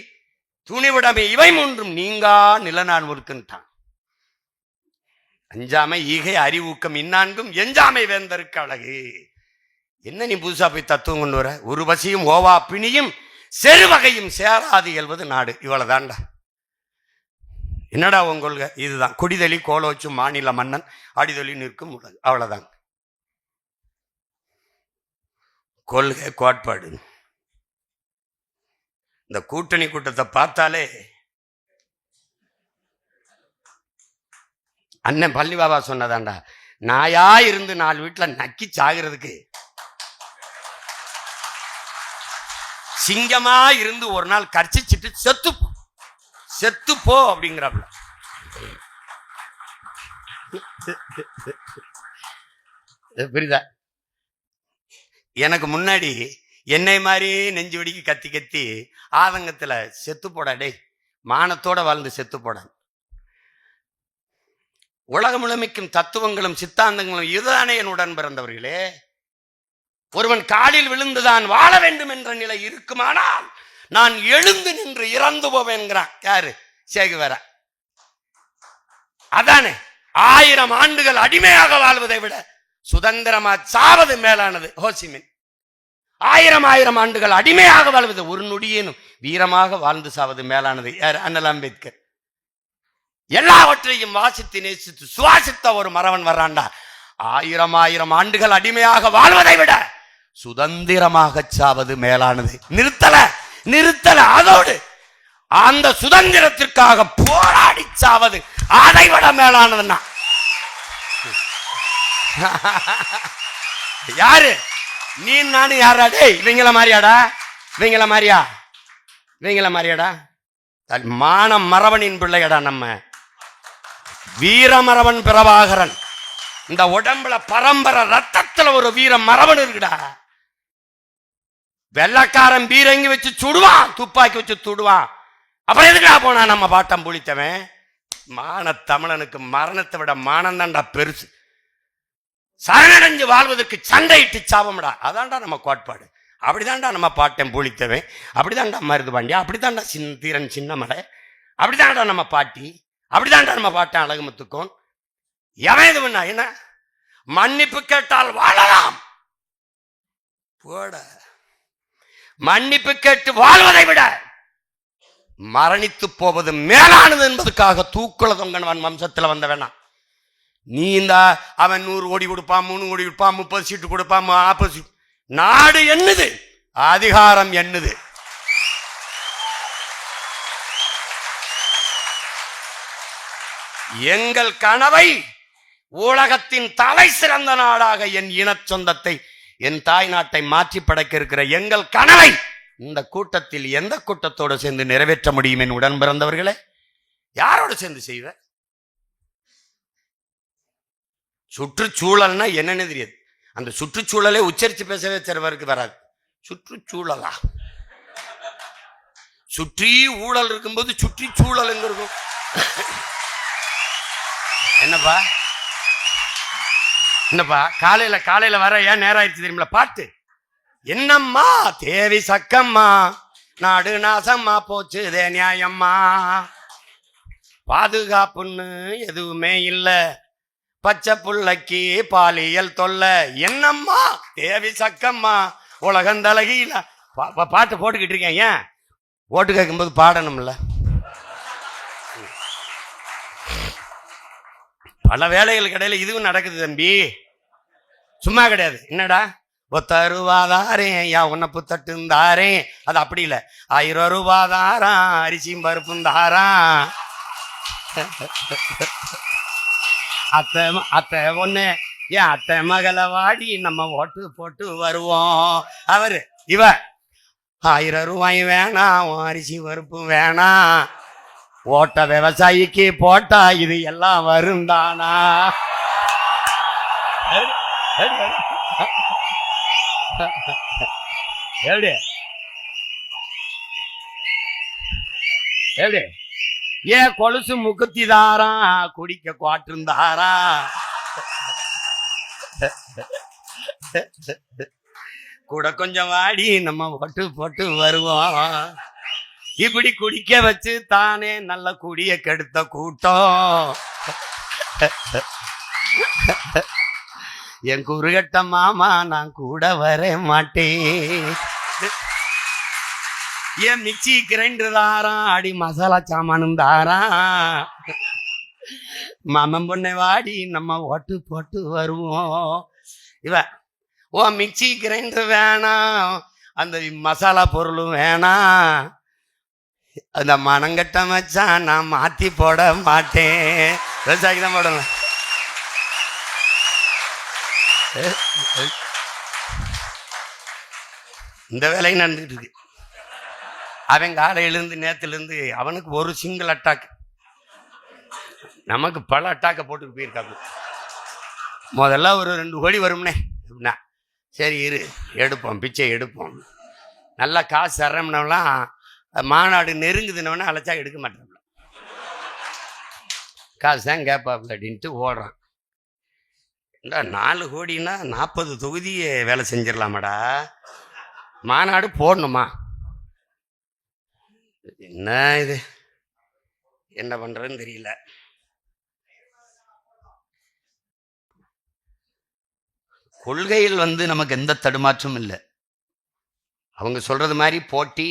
துணிவிடமை இவை மூன்றும் நீங்கா நிலநான் ஒருக்குன்ட்டான். அஞ்சாமை ஈகை அறிவூக்கம் இந்நான்கும் எஞ்சாமை வேந்தருக்கு அழகு. என்ன நீ புதுசா போய் தத்துவம் கொண்டு வர? ஒரு பசியும் ஓவா பிணியும் செருவகையும் சேராது இயல்வது நாடு. இவ்வளவுதான்டா. என்னடா உன் கொள்கை? இதுதான். குடிதொழி கோலோச்சும் மாநில மன்னன் அடிதொழி நிற்கும் உலகு. அவ்வளவுதான் கொள்கை, கோட்பாடு. இந்த கூட்டணி கூட்டத்தை பார்த்தாலே அண்ணன் பள்ளி பாபா சொன்னதாண்டா, நாயா இருந்து 4 வீட்டுல நக்கி சாகிறதுக்கு சிங்கமா இருந்து ஒரு நாள் கர்ச்சிச்சிட்டு செத்து போ அப்படிங்கிறாப்ல. புரியுதா? எனக்கு முன்னாடி என்னை மாதிரி நெஞ்சு வெடிக்கு கத்தி கத்தி ஆதங்கத்துல செத்து போடா டேய், மானத்தோட வாழ்ந்து செத்து போட. உலகம் முழுமைக்கும் தத்துவங்களும் சித்தாந்தங்களும் இதுதானே என் உடன் பிறந்தவர்களே. ஒருவன் காலில் விழுந்துதான் வாழ வேண்டும் என்ற நிலை இருக்குமானால் நான் எழுந்து நின்று இறந்து போவேன்கிறான். யாரு? சேகுவேரா. அதானே 1000 ஆண்டுகள் அடிமையாக வாழ்வதை விட சுதந்திரமா சாவது மேலானது. ஹோசிமின் 1000 ஆண்டுகள் அடிமையாக வாழ்வது, ஒரு நொடியேனும் வீரமாக வாழ்ந்து சாவது மேலானது. யார்? அண்ணல் அம்பேத்கர். எல்லாவற்றையும் வாசித்து நேசித்து சுவாசித்த ஒரு மறவன் வர்றான்டா. 1000 ஆண்டுகள் அடிமையாக வாழ்வதை விட சுதந்திரமாக சாவது மேலானது. நிறுத்தல. அதோடு அந்த சுதந்திரத்திற்காக போராடி சாவது அதை விட மேலானதுன்னா யாரு? நீ நானும் யாராடே? இவங்கள மாதிரியாடா மானம் மறவனின் பிள்ளையடா. நம்ம வீரமரவன் பிரபாகரன். இந்த உடம்புல பரம்பரை ரத்தத்துல ஒரு வீர மரவன் இருக்குடா. வெள்ளக்காரன் பீரங்கி வச்சு சுடுவான், துப்பாக்கி வச்சு சுடுவான். அப்புறம் எதுக்குடா போனா நம்ம பாட்டம் புளித்தவன்? மான தமிழனுக்கு மரணத்தை விட மானம் தான்டா பெருசு. சரணடைஞ்சு வாழ்வதற்கு சண்டையிட்டு சாபம்டா. அதான்டா நம்ம கோட்பாடு. அப்படிதான்டா நம்ம பாட்டம் புளித்தவன், அப்படிதான்டா மருது பாண்டியா, அப்படித்தான்டா தீரன் சின்னமலை, அப்படிதான்டா நம்ம பாட்டி, அப்படிதான்டா நம்ம பாட்டன் அழகுமுத்துக்கும். எவன் இது பண்ணா என்ன? மன்னிப்பு கேட்டால் வாழலாம். போட மன்னிப்பு கேட்டு வாழ்வதை விட மரணித்து போவது மேலானது என்பதுக்காக தூக்குல தொங்கனவன் வம்சத்துல வந்த வேணாம். நீ இந்த அவன் 100 கோடி கொடுப்பான், 3 கோடி கொடுப்பான், 30 சீட்டு கொடுப்பான், 40 சீட்டு. நாடு என்னது? அதிகாரம் என்னது? எங்கள் கனவை உலகத்தின் தலை சிறந்த நாடாக என் இன சொந்தத்தை, என் தாய் நாட்டை மாற்றி படைக்க இருக்கிற எங்கள் கனவை இந்த கூட்டத்தில் எந்த கூட்டத்தோடு சேர்ந்து நிறைவேற்ற முடியும்? என் உடன் பிறந்தவர்களே, யாரோடு சேர்ந்து செய்வ? சுற்றுச்சூழல்னா என்னன்னு தெரியாது. அந்த சுற்றுச்சூழலை உச்சரித்து பேசவே சிலவருக்கு வராது. சுற்றுச்சூழலா? சுற்றி ஊழல் இருக்கும்போது சுற்றி சூழல் எங்க இருக்கும்? என்னப்பா காலையில வர ஏன் நேரம் ஆயிடுச்சு தெரியுமில? பாட்டு என்னம்மா தேவி சக்கம்மா, நாடு நாசம்மா போச்சுதே நியாயம்மா, பாதுகாப்புன்னு எதுவுமே இல்ல, பச்சை புள்ளைக்கு பாலியல் தொல்லை, என்னம்மா தேவி சக்கம்மா உலகந்தலகில. பாட்டு போட்டுக்கிட்டு இருக்கேன். ஏன்? ஓட்டு கேட்கும்போது பாடணும்ல. பல வேலைகள் கிடையாது, இதுவும் நடக்குது தம்பி, சும்மா கிடையாது. என்னடா ஒத்தருவாதாரேன் யா உன்னை புத்தட்டுந்தாரேன், அது அப்படி இல்லை. 1000 ரூபாதாரான் அரிசியும் பருப்பும் தாரான், அத்தை ஒண்ணு ஏன் அத்தை மகளை வாடி நம்ம ஓட்டு போட்டு வருவோம். அவரு இவ 1000 ரூபாய் வேணாம், அரிசி பருப்பு வேணாம், ஓட்ட விவசாயிக்கு போட்டா இது எல்லாம் வருந்தானா? எப்படி எப்படி ஏன் கொலுசு முக்குத்தி தாரா, குடிக்க குவாட்டிருந்தாரா, கூட கொஞ்சம் வாடி நம்ம போட்டு போட்டு வருவோம். இப்படி குடிக்க வச்சு தானே நல்ல குடிய கெடுத்த கூட்டம். என் குறுகட்ட மாமா நான் கூட வர மாட்டேன். என் மிக்சி கிரைண்டர் தாரா, அடி மசாலா சாமானும் தாரா, மாமன் பொண்ணை வாடி நம்ம ஓட்டு போட்டு வருவோம். இவ ஓ மிக்சி கிரைண்டர் வேணாம், அந்த மசாலா பொருளும் வேணாம், அந்த மனங்கட்ட மச்சான் நான் மாத்தி போட மாட்டேன். விவசாயிக்கு தான் போடணும். இந்த வேலையும் நடந்துட்டு இருக்கு. அவன் காலையிலிருந்து நேரத்திலிருந்து அவனுக்கு ஒரு சிங்கிள் அட்டாக், நமக்கு பல அட்டாக்கை போட்டு போயிருக்காங்க. முதல்ல ஒரு 2 கோடி வரும்னே, சரி இரு எடுப்போம், பிச்சை எடுப்போம், நல்லா காசு தர்றோம்னாலாம் மாநாடு நெருங்குதுன்னு அழைச்சா எடுக்க மாட்டேன், காசு தான் கேட்பாப்ல அப்படின்ட்டு ஓடுறான். 4 கோடின்னா 40 தொகுதியை வேலை செஞ்சிடலாமாடா, மாநாடு போடணுமா? என்ன இது, என்ன பண்றதுன்னு தெரியல. கொள்கையில் நமக்கு எந்த தடுமாற்றமும் இல்லை. அவங்க சொல்றது மாதிரி போட்டி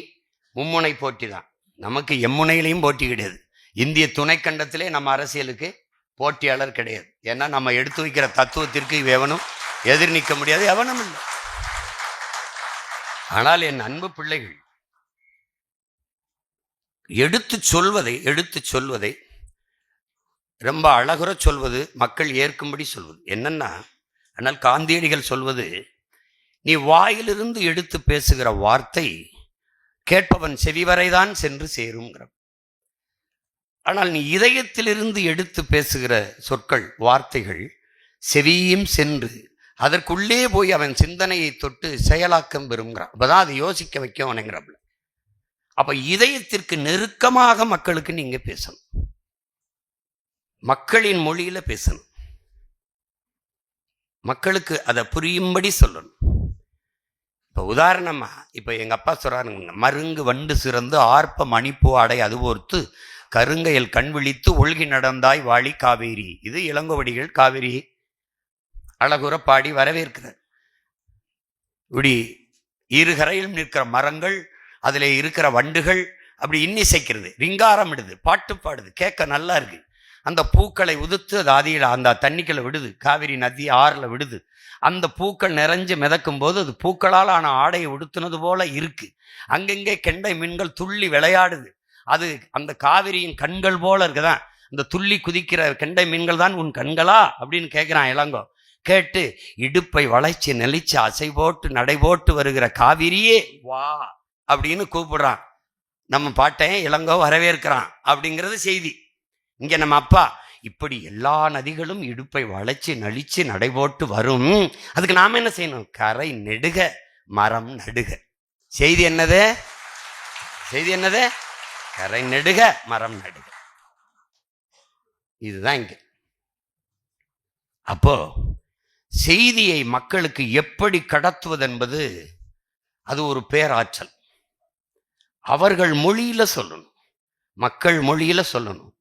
மும்முனை போட்டி தான், நமக்கு எம்முனையிலையும் போட்டி கிடையாது. இந்திய துணைக்கண்டத்திலே நம்ம அரசியலுக்கு போட்டியாளர் கிடையாது. ஏன்னா நம்ம எடுத்து வைக்கிற தத்துவத்திற்கு எவனும் எதிர் நிற்க முடியாது, எவனும் இல்லை. ஆனால் என் அன்பு பிள்ளைகள், எடுத்து சொல்வதை ரொம்ப அழகுற சொல்வது, மக்கள் ஏற்கும்படி சொல்வது என்னன்னா, ஆனால் காந்தியடிகள் சொல்வது, நீ வாயிலிருந்து எடுத்து பேசுகிற வார்த்தை கேட்பவன் செவிவரைதான் சென்று சேருங்கிற. ஆனால் நீ இதயத்திலிருந்து எடுத்து பேசுகிற சொற்கள், வார்த்தைகள் செவியும் சென்று அதற்குள்ளே போய் அவன் சிந்தனையை தொட்டு செயலாக்கம் பெறுங்கிறான். அப்பதான் அதை யோசிக்க வைக்க வணங்குறாப்புல. அப்ப இதயத்திற்கு நெருக்கமாக மக்களுக்கு நீங்க பேசணும், மக்களின் மொழியில பேசணும், மக்களுக்கு அதை புரியும்படி சொல்லணும். இப்ப உதாரணமா, இப்ப எங்க அப்பா சொல்றாருங்க, மருங்கு வண்டு சிறந்து ஆர்ப்ப மணிப்பூ அடை அதுபோர்த்து கருங்கையில் கண் விழித்து ஒழுகி நடந்தாய் வாழி காவேரி. இது இளங்கோவடிகள் காவேரி அழகுற பாடி வரவேற்கிறார். இப்படி இருகரையிலும் நிற்கிற மரங்கள், அதில் இருக்கிற வண்டுகள் அப்படி இன்னிசைக்கிறது, ரிங்காரம் இடுது, பாட்டு பாடுது, கேட்க நல்லா இருக்கு. அந்த பூக்களை உதுத்து அது ஆதியில் அந்த தண்ணிக்களை விடுது, காவிரி நதி ஆறுல விடுது. அந்த பூக்கள் நிறைஞ்சு மிதக்கும் போது அது பூக்களால் ஆன ஆடையை உடுத்துனது போல இருக்கு. அங்கங்கே கெண்டை மீன்கள் துள்ளி விளையாடுது. அது அந்த காவிரியின் கண்கள் போல இருக்குதான். அந்த துள்ளி குதிக்கிற கெண்டை மீன்கள் தான் உன் கண்களா அப்படின்னு கேட்கிறான் இளங்கோ. கேட்டு இடுப்பை வளைச்சு நெளிச்சு அசை போட்டு நடை போட்டு வருகிற காவிரியே வா அப்படின்னு கூப்பிடுறான். நம்ம பாட்டையும் இளங்கோ வரவேற்கிறான் அப்படிங்கிறது செய்தி. இங்க நம்ம அப்பா இப்படி எல்லா நதிகளும் இடுப்பை வளைச்சு நளிச்சு நடைபோட்டு வரும், அதுக்கு நாம என்ன செய்யணும்? கரை நெடுக மரம் நடுக. செய்தி என்னது? கரை நெடுக மரம் நடுக. இதுதான் இங்க. அப்போ செய்தியை மக்களுக்கு எப்படி கடத்துவது என்பது அது ஒரு பேராற்றல். அவர்கள் மொழியில சொல்லணும், மக்கள் மொழியில சொல்லணும்.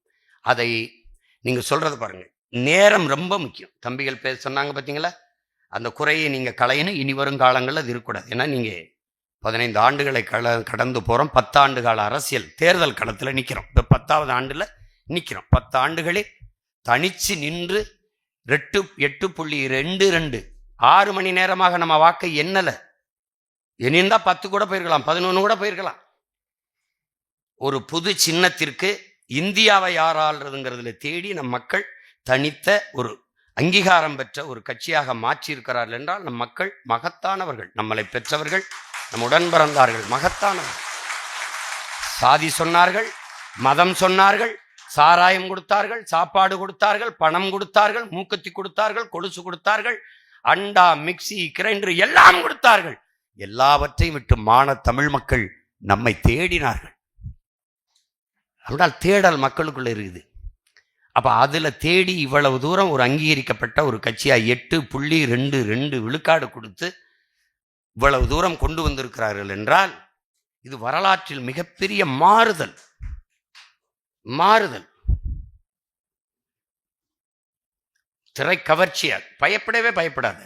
அதை நீங்க சொல்றது பாருங்க, நேரம் ரொம்ப முக்கியம். தம்பிகள் பேச சொன்னாங்க பார்த்தீங்களா, அந்த குறையை நீங்க களையணும். இனி வரும் காலங்களில் அது இருக்கக்கூடாது. ஏன்னா நீங்க 15 ஆண்டுகளை கடந்து போறோம். 10 ஆண்டு கால அரசியல் தேர்தல் களத்தில் நிற்கிறோம். இப்போ 10வது ஆண்டுல நிற்கிறோம். 10 ஆண்டுகளில் தனிச்சு நின்று 8.22 6 மணி நேரமாக நம்ம வாக்கை எண்ணல. எண்ணிருந்தா 10 கூட போயிருக்கலாம், 11 கூட போயிருக்கலாம். ஒரு புது சின்னத்திற்கு இந்தியாவை யாராள்றதுங்கிறதுல தேடி நம் மக்கள் தனித்த ஒரு அங்கீகாரம் பெற்ற ஒரு கட்சியாக மாற்றி இருக்கிறார்கள் என்றால் நம் மக்கள் மகத்தானவர்கள், நம்மளை பெற்றவர்கள், நம் உடன் பிறந்தார்கள், மகத்தானவர்கள். சாதி சொன்னார்கள், மதம் சொன்னார்கள், சாராயம் கொடுத்தார்கள், சாப்பாடு கொடுத்தார்கள், பணம் கொடுத்தார்கள், மூக்கத்தி கொடுத்தார்கள், கொலுசு கொடுத்தார்கள், அண்டா மிக்சி கிரைண்டர் எல்லாம் கொடுத்தார்கள். எல்லாவற்றையும் விட்டு மான தமிழ் மக்கள் நம்மை தேடினார்கள். அப்படினால் தேடல் மக்களுக்குள்ள இருக்குது. அப்ப அதுல தேடி இவ்வளவு தூரம் ஒரு அங்கீகரிக்கப்பட்ட ஒரு கட்சியா 8.22 விழுக்காடு கொடுத்து இவ்வளவு தூரம் கொண்டு வந்திருக்கிறார்கள் என்றால் இது வரலாற்றில் மிகப்பெரிய மாறுதல். திரை கவர்ச்சியா பயப்படாத.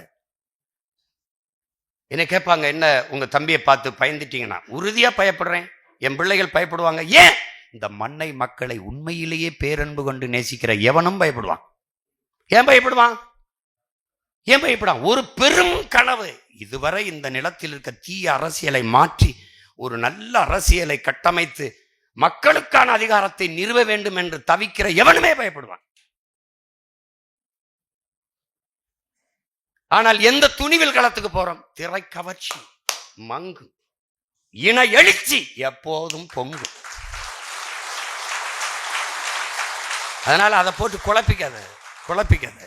என்ன கேட்பாங்க, என்ன உங்க தம்பியை பார்த்து பயந்துட்டீங்கன்னா? உறுதியா பயப்படுறேன். என் பிள்ளைகள் பயப்படுவாங்க. ஏன்? இந்த மண்ணை மக்களை உண்மையிலேயே பேரன்பு கொண்டு நேசிக்கிற எவனும் பயப்படுவான். ஏன் பயப்படுவான்? ஒரு பெரும் கனவு. இதுவரை இந்த நிலத்தில் இருக்க தீய அரசியலை மாற்றி ஒரு நல்ல அரசியலை கட்டமைத்து மக்களுக்கான அதிகாரத்தை நிறுவ வேண்டும் என்று தவிக்கிற எவனுமே பயப்படுவான். ஆனால் எந்த துணிவில் களத்துக்கு போறோம்? திரை கவர்ச்சி மங்கும், இன எழுச்சி எப்போதும் பொங்கும். அதனால அதை போட்டு குழப்பிக்காத.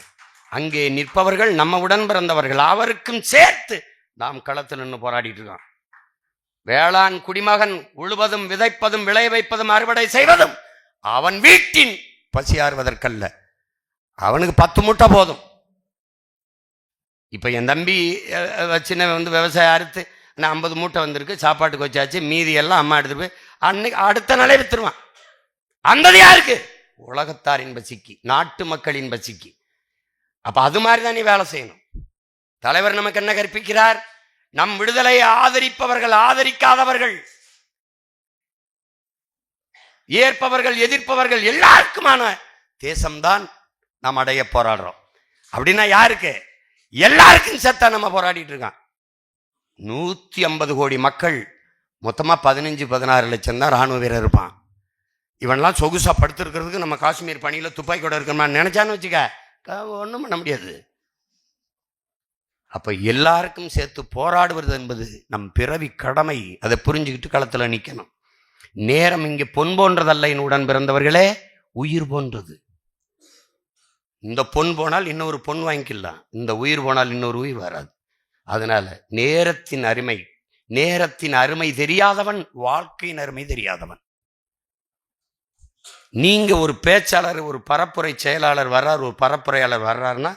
அங்கே நிற்பவர்கள் நம்ம உடன் பிறந்தவர்கள், அவருக்கும் சேர்த்து நாம் களத்தில் நின்று போராடிட்டு இருக்கோம். வேளாண் குடிமகன் உழுவதும் விதைப்பதும் விளைய வைப்பதும் அறுவடை செய்வதும் அவன் வீட்டின் பசியாறுவதற்கல்ல, அவனுக்கு 10 மூட்டை போதும். இப்ப என் தம்பி வச்சுன விவசாயம் அறுத்து 50 மூட்டை வந்திருக்கு, சாப்பாட்டுக்கு வச்சாச்சு, மீதி எல்லாம் அம்மா எடுத்துட்டு போய் அன்னைக்கு அடுத்த நாளே வித்துருவான். அந்த யாருக்கு? உலகத்தாரின் பசிக்கு, நாட்டு மக்களின் பசிக்கு. அப்ப அது மாதிரிதான் நீ வேலை செய்யணும். தலைவர் நமக்கு என்ன கற்பிக்கிறார்? நம் விடுதலையை ஆதரிப்பவர்கள், ஆதரிக்காதவர்கள் ஏற்பவர்கள் எதிர்ப்பவர்கள் எல்லாருக்குமான தேசம்தான் நாம் அடைய போராடுறோம். அப்படின்னா யாருக்கு? எல்லாருக்கும் சேர்த்தா நம்ம போராடிட்டு இருக்கான். 150 கோடி மக்கள், மொத்தமா 15-16 லட்சம் தான் ராணுவ வீரர் இருப்பான். இவன்லாம் சொகுசா படுத்திருக்கிறதுக்கு நம்ம காஷ்மீர் பணியில துப்பாக்கி கூட இருக்கணுமா நினைச்சான்னு வச்சுக்க, ஒன்றும் பண்ண முடியாது. அப்ப எல்லாருக்கும் சேர்த்து போராடுவது என்பது நம் பிறவி கடமை. அதை புரிஞ்சுக்கிட்டு களத்துல நிக்கணும். நேரம் இங்கே பொன் போன்றதல்ல என் உடன் பிறந்தவர்களே, உயிர் போன்றது. இந்த பொன் போனால் இன்னொரு பொன் வாங்கிக்கலாம், இந்த உயிர் போனால் இன்னொரு உயிர் வராது. அதனால நேரத்தின் அருமை தெரியாதவன் வாழ்க்கையின் அருமை தெரியாதவன். நீங்க ஒரு பேச்சாளர், ஒரு பரப்புரை செயலாளர் வர்றார், ஒரு பரப்புரையாளர் வர்றாருன்னா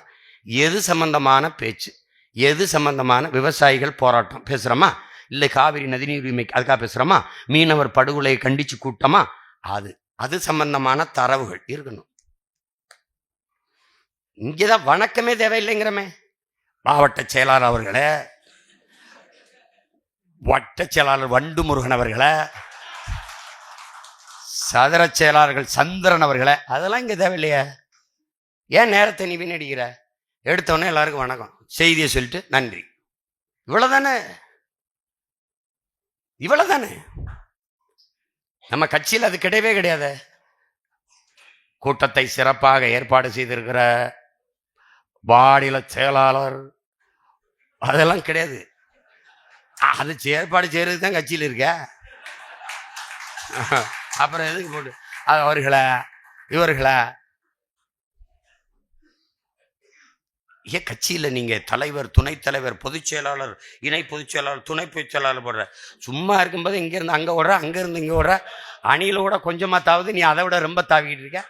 எது சம்பந்தமான பேச்சு, எது சம்பந்தமான விவசாயிகள் போராட்டம் பேசுறோமா, இல்லை காவிரி நதிநீர் உரிமை அதுக்காக பேசுறோமா, மீனவர் படுகொலையை கண்டிச்சு கூட்டமா, அது சம்பந்தமான தரவுகள் இருக்கணும். இங்கேதான் வணக்கமே தேவையில்லைங்கிறமே. மாவட்ட செயலாளர் அவர்களே, வட்ட செயலாளர் வண்டு முருகன் அவர்களே, சதுர செயலாளர்கள் சந்திரன் அவர்களே, அதெல்லாம் இங்க தேவையில்லையா? ஏன் நேரத்தை நீ வீணடிக்கிற? எடுத்தோடனே எல்லாருக்கும் வணக்கம், செய்தியை சொல்லிட்டு நன்றி, இவ்வளவுதானே. நம்ம கட்சியில் அது கிடையவே கிடையாது. கூட்டத்தை சிறப்பாக ஏற்பாடு செய்திருக்கிற மாநில செயலாளர் அதெல்லாம் கிடையாது. அது ஏற்பாடு செய்யறதுக்கு தான் கட்சியில் இருக்க. அப்புறம் எதுக்கு போட்டு அவர்களை இவர்களை ஏன் கட்சியில் நீங்க தலைவர், துணைத் தலைவர், பொதுச் செயலாளர், இணை பொதுச் செயலாளர், துணை பொதுச் செயலாளர் போடுற? சும்மா இருக்கும்போது இங்கிருந்து அங்கே ஓடுற, அங்கிருந்து இங்கே ஓடுற, அணியில கூட கொஞ்சமா தாவது, நீ அதை விட ரொம்ப தாவிக்கிட்டு இருக்க.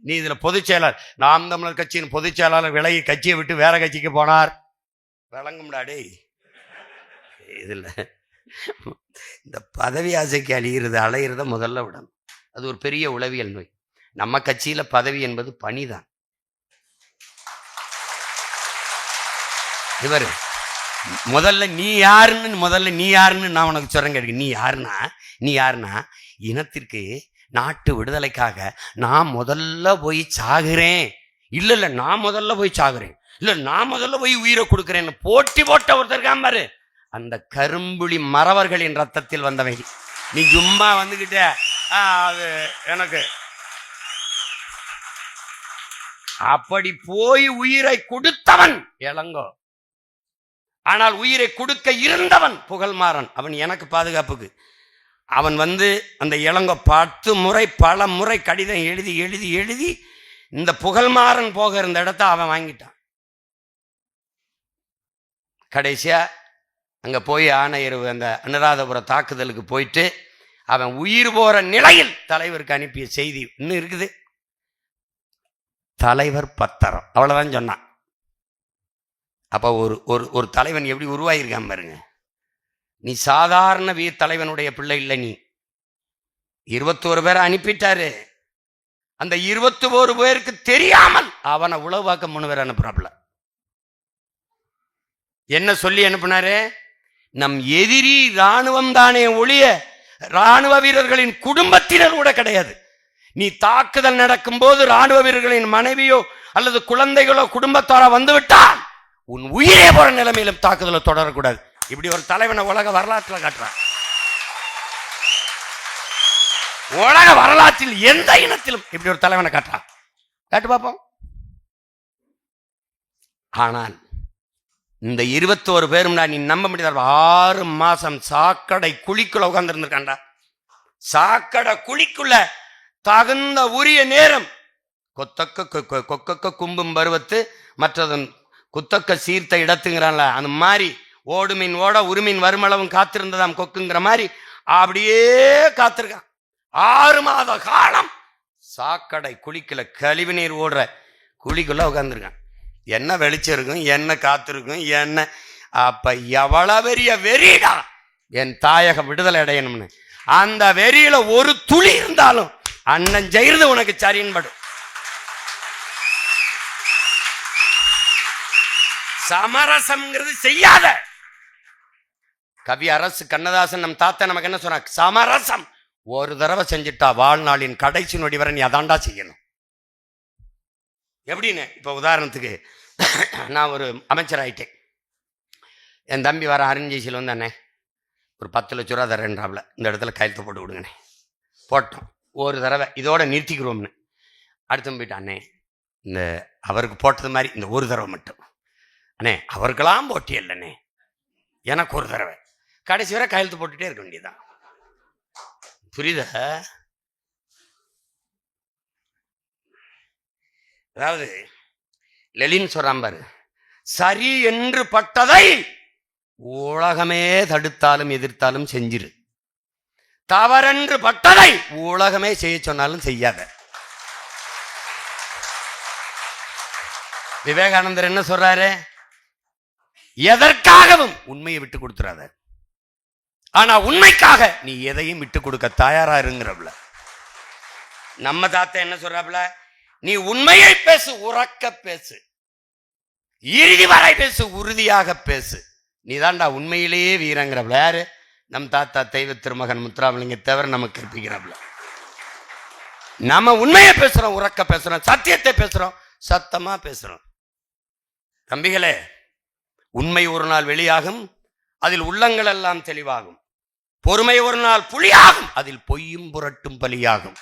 நீ இதுல பொதுச் செயலாளர், நாம் தமிழர் கட்சியின் பொதுச் செயலாளர் விலகி கட்சியை விட்டு வேற கட்சிக்கு போனார், விளங்கும்டாடே. இதுல இந்த பதவி ஆசைக்கு அலையிறத முதல்ல விடணும். அது ஒரு பெரிய உளவியல் நோய். நம்ம கட்சியில பதவி என்பது பணிதான். இவர் முதல்ல நீ யாருன்னு நான் உனக்கு சொல்றேன் கேட்க. நீ யாருன்னா இனத்திற்கு, நாட்டு விடுதலைக்காக நான் முதல்ல போய் சாகுறேன், இல்ல நான் முதல்ல போய் சாகுறேன், இல்ல நான் முதல்ல போய் உயிரை கொடுக்கிறேன்னு போட்டி போட்ட ஒருத்தர் காம்பாரு. அந்த கரும்புலி மறவர்களின் ரத்தத்தில் வந்தவன். நீ சும்மா வந்துகிட்ட அது எனக்கு அப்படி போய் உயிரை கொடுத்தவன் இளங்கோ. ஆனால் உயிரை கொடுக்க இருந்தவன் புகழ்மாறன். அவன் எனக்கு பாதுகாப்புக்கு அவன் அந்த இளங்கோ 10 பல முறை கடிதம் எழுதி எழுதி எழுதி இந்த புகழ்மாறன் போக இருந்த இடத்த அவன் வாங்கிட்டான். கடைசியா அங்க போய் ஆணையர் அந்த அனுராதபுர தாக்குதலுக்கு போயிட்டு அவன் உயிர் போற நிலையில் தலைவருக்கு அனுப்பிய செய்தி இன்னும் இருக்குது. தலைவர் பத்திரம், அவ்வளவுதான் சொன்னான். அப்ப ஒரு தலைவன் எப்படி உருவாயிருக்கான் பாருங்க. நீ சாதாரண வீர் தலைவனுடைய பிள்ளை இல்லை. நீ 21 பேரை அனுப்பிட்டாரு. அந்த 21 பேருக்கு தெரியாமல் அவனை உளவாக்க 3 பேர் அனுப்புறாப்புல. என்ன சொல்லி அனுப்புனாரு? நம் எதிரி ராணுவம் தானே ஒழிய ராணுவ வீரர்களின் குடும்பத்தினர் கூட கிடையாது. நீ தாக்குதல் நடக்கும் போது ராணுவ வீரர்களின் மனைவியோ அல்லது குழந்தைகளோ குடும்பத்தாரோ வந்துவிட்டால் உன் உயிரே போற நிலைமையிலும் தாக்குதலை தொடரக்கூடாது. இப்படி ஒரு தலைவனை உலக வரலாற்றில் காட்டுறான். உலக வரலாற்றில் எந்த இனத்திலும் இப்படி ஒரு தலைவனை காட்டுறான். காட்டு பார்ப்போம். ஆனால் இந்த 21 பேரும் நீ நம்ப முடியாது. 6 மாசம் சாக்கடை குழிக்குள்ள உட்கார்ந்து இருந்திருக்காண்டா. சாக்கடை குழிக்குள்ள தகுந்த உரிய நேரம் கொத்தக்க கும்பும் பருவத்து மற்றதன் குத்தக்க சீர்த்த இடத்துங்கிறான்ல, அந்த மாதிரி ஓடுமீன் ஓட உருமீன் வருமளவும் காத்திருந்ததாம் கொக்குங்கிற மாதிரி அப்படியே காத்திருக்கான். 6 மாத காலம் சாக்கடை குழிக்குள்ள கழிவு நீர் ஓடுற குழிக்குள்ள உட்கார்ந்துருக்கான். என்ன வெளிச்சம் இருக்கும், என்ன காத்திருக்கும், என்ன அப்ப எவ்வளவு பெரிய வெறிடா என் தாயகம் விடுதலை அடையணும்னு. அந்த வெறியில ஒரு துளி இருந்தாலும் அண்ணன் ஜெயிறது உனக்கு சரின்படும். சமரசம்ங்கிறது செய்யாத. கவி அரசு கண்ணதாசன் நம் தாத்தா நமக்கு என்ன சொன்னா? சமரசம் ஒரு தடவை செஞ்சுட்டா வாழ்நாளின் கடைசி நொடி வரை நீ அதாண்டா செய்யணும். எப்படின்னு, இப்போ உதாரணத்துக்கு நான் ஒரு அமைச்சர் ஆயிட்டேன். என் தம்பி வர அருண்ஜெய்சியில் வந்து அண்ணே ஒரு 10 லட்ச ரூபா தரேன்றாப்ல, இந்த இடத்துல கையெழுத்து போட்டு விடுங்கண்ணே. போட்டோம். ஒரு தடவை இதோட நிறுத்திக்கிறோம்னு. அடுத்து போயிட்டாண்ணே, இந்த அவருக்கு போட்டது மாதிரி இந்த ஒரு தடவை மட்டும் அண்ணே, அவருக்கெல்லாம் போட்டி இல்லைண்ணே, எனக்கு ஒரு தடவை. கடைசி வரை கையெழுத்து போட்டுட்டே இருக்க வேண்டியதான். புரியுதா? அதாவது லெலின் சொல்றான் பாரு, சரி என்று பட்டதை உலகமே தடுத்தாலும் எதிர்த்தாலும் செஞ்சிரு, தவறென்று பட்டதை உலகமே செய்ய சொன்னாலும் செய்யாத. விவேகானந்தர் என்ன சொல்றாரு? எதற்காகவும் உண்மையை விட்டு கொடுத்துறாத, ஆனா உண்மைக்காக நீ எதையும் விட்டு கொடுக்க தயாரா இருங்கிறப்ல. நம்ம தாத்தா என்ன சொல்றாப்ல? நீ உண்மையை பேசு, உறக்க பேசு, இறுதி வரை பேசு, உறுதியாக பேசு, நீ தாண்டா உண்மையிலேயே வீரங்கிறப்ல. யாரு? நம் தாத்தா தெய்வ திருமகன் முத்துராமலிங்க தேவர் நமக்கு கற்பிக்கிறாப்ல. நம்ம உண்மையை பேசுறோம், உறக்க பேசுறோம், சத்தியத்தை பேசுறோம், சத்தமா பேசுறோம். தம்பிகளே, உண்மை ஒரு நாள் வெளியாகும், அதில் உள்ளங்கள் எல்லாம் தெளிவாகும். பொறுமை ஒரு நாள் புலியாகும், அதில் பொய்யும் புரட்டும் பலியாகும்.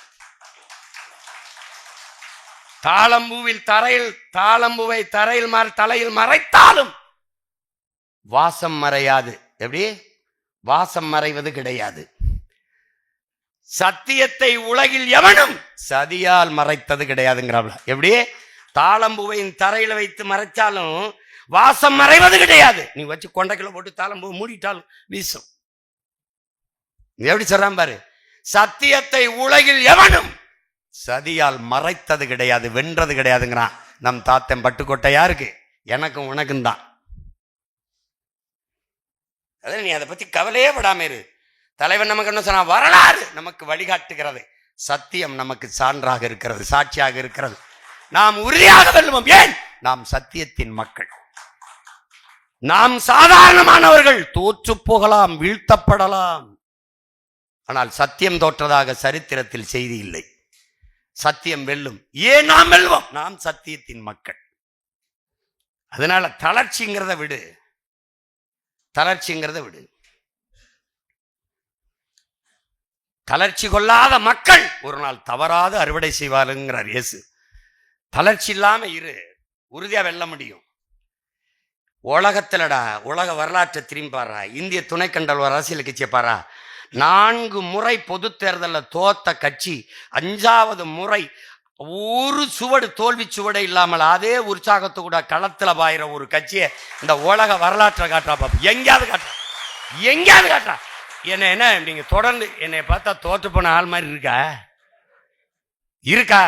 தாளம்பூவை தலையில் மறைத்தாலும் வாசம் மறையாது. எப்படி? வாசம் மறைவது கிடையாது. சத்தியத்தை உலகில் எவனும் சதியால் மறைத்தது கிடையாதுங்கிறாப்ல. எப்படி? தாளம்பூவையின் தரையில வைத்து மறைச்சாலும் வாசம் மறைவது கிடையாது. நீ வச்சு கொண்டைக்குள்ள போட்டு தாளம்பூ மூடிட்டாலும் வீசும். எப்படி சொல்றான் பாரு, சத்தியத்தை உலகில் எவனும் சதியால் மறைத்தது கிடையாது, வென்றது கிடையாதுங்கிறான். நம் தாத்தன் பட்டுக்கோட்டை யாருக்கு? எனக்கும் உனக்கும் தான். அதான் நீ அதை பத்தி கவலையே படாம இரு. தலைவன் நமக்கு என்ன சொன்னா? வரலாறு நமக்கு வழிகாட்டுகிறது, சத்தியம் நமக்கு சான்றாக இருக்கிறது, சாட்சியாக இருக்கிறது. நாம் உறுதியாக வெல்லுவோம். ஏன்? நாம் சத்தியத்தின் மக்கள். நாம் சாதாரணமானவர்கள், தோற்று போகலாம், வீழ்த்தப்படலாம், ஆனால் சத்தியம் தோற்றதாக சரித்திரத்தில் செய்தி இல்லை. சத்தியம் வெல்லும். ஏன் நாம் வெல்வோம்? நாம் சத்தியத்தின் மக்கள். அதனால தளர்ச்சிங்கிறத விடு, தளர்ச்சிங்கிறத விடு. தளர்ச்சி கொள்ளாத மக்கள் ஒரு நாள் தவறாத அறுவடை செய்வாருங்கிறார் இயேசு. தளர்ச்சி இல்லாம இரு, உறுதியா வெல்ல முடியும். உலகத்திலடா, உலக வரலாற்றை திரும்பி பாரா, இந்திய துணைக்கண்டல் அரசியல் கட்சியை பாரா, 4 முறை பொது தேர்தலில் தோத்த கட்சி 5வது முறை ஒரு சுவடு, தோல்வி சுவடை இல்லாமல் அதே உற்சாகத்து கூட களத்துல பாயிற ஒரு கட்சியை இந்த உலக வரலாற்றை காட்டுறா பாப்பா. எங்கேயாவது காட்டுறா, எங்கேயாவது காட்டுறா. என்ன நீங்க தொடர்ந்து என்னை பார்த்தா தோற்று போன ஆள் மாதிரி இருக்கா?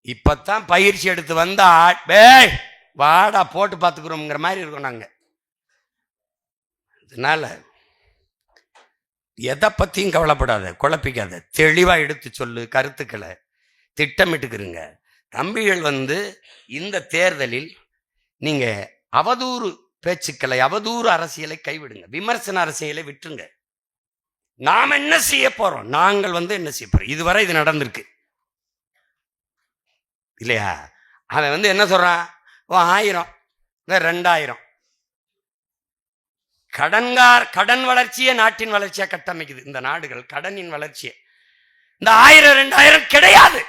இப்பத்தான் பயிற்சி எடுத்து வந்தா வாடா போட்டு பார்த்துக்கிறோம்ங்கிற மாதிரி இருக்கோம் நாங்க. அதனால எதை பத்தியும் கவலைப்படாத, குழப்பிக்காத, தெளிவா எடுத்து சொல்லு, கருத்துக்களை திட்டமிட்டுக்கிறீங்க. தம்பிகள் இந்த தேர்தலில் நீங்க அவதூறு பேச்சுக்களை, அவதூறு அரசியலை கைவிடுங்க, விமர்சன அரசியலை விட்டுருங்க. நாம் என்ன செய்ய போறோம்? நாங்கள் என்ன செய்ய போறோம்? இதுவரை இது நடந்திருக்கு இல்லையா? அவன் என்ன சொல்றான்? 1000 2000 கடன் வளர்ச்சியே நாட்டின் வளர்ச்சியா கட்டமைக்குது. இந்த நாடுகள் கடனின் வளர்ச்சியை. இந்த 1000 2000 கிடையாது.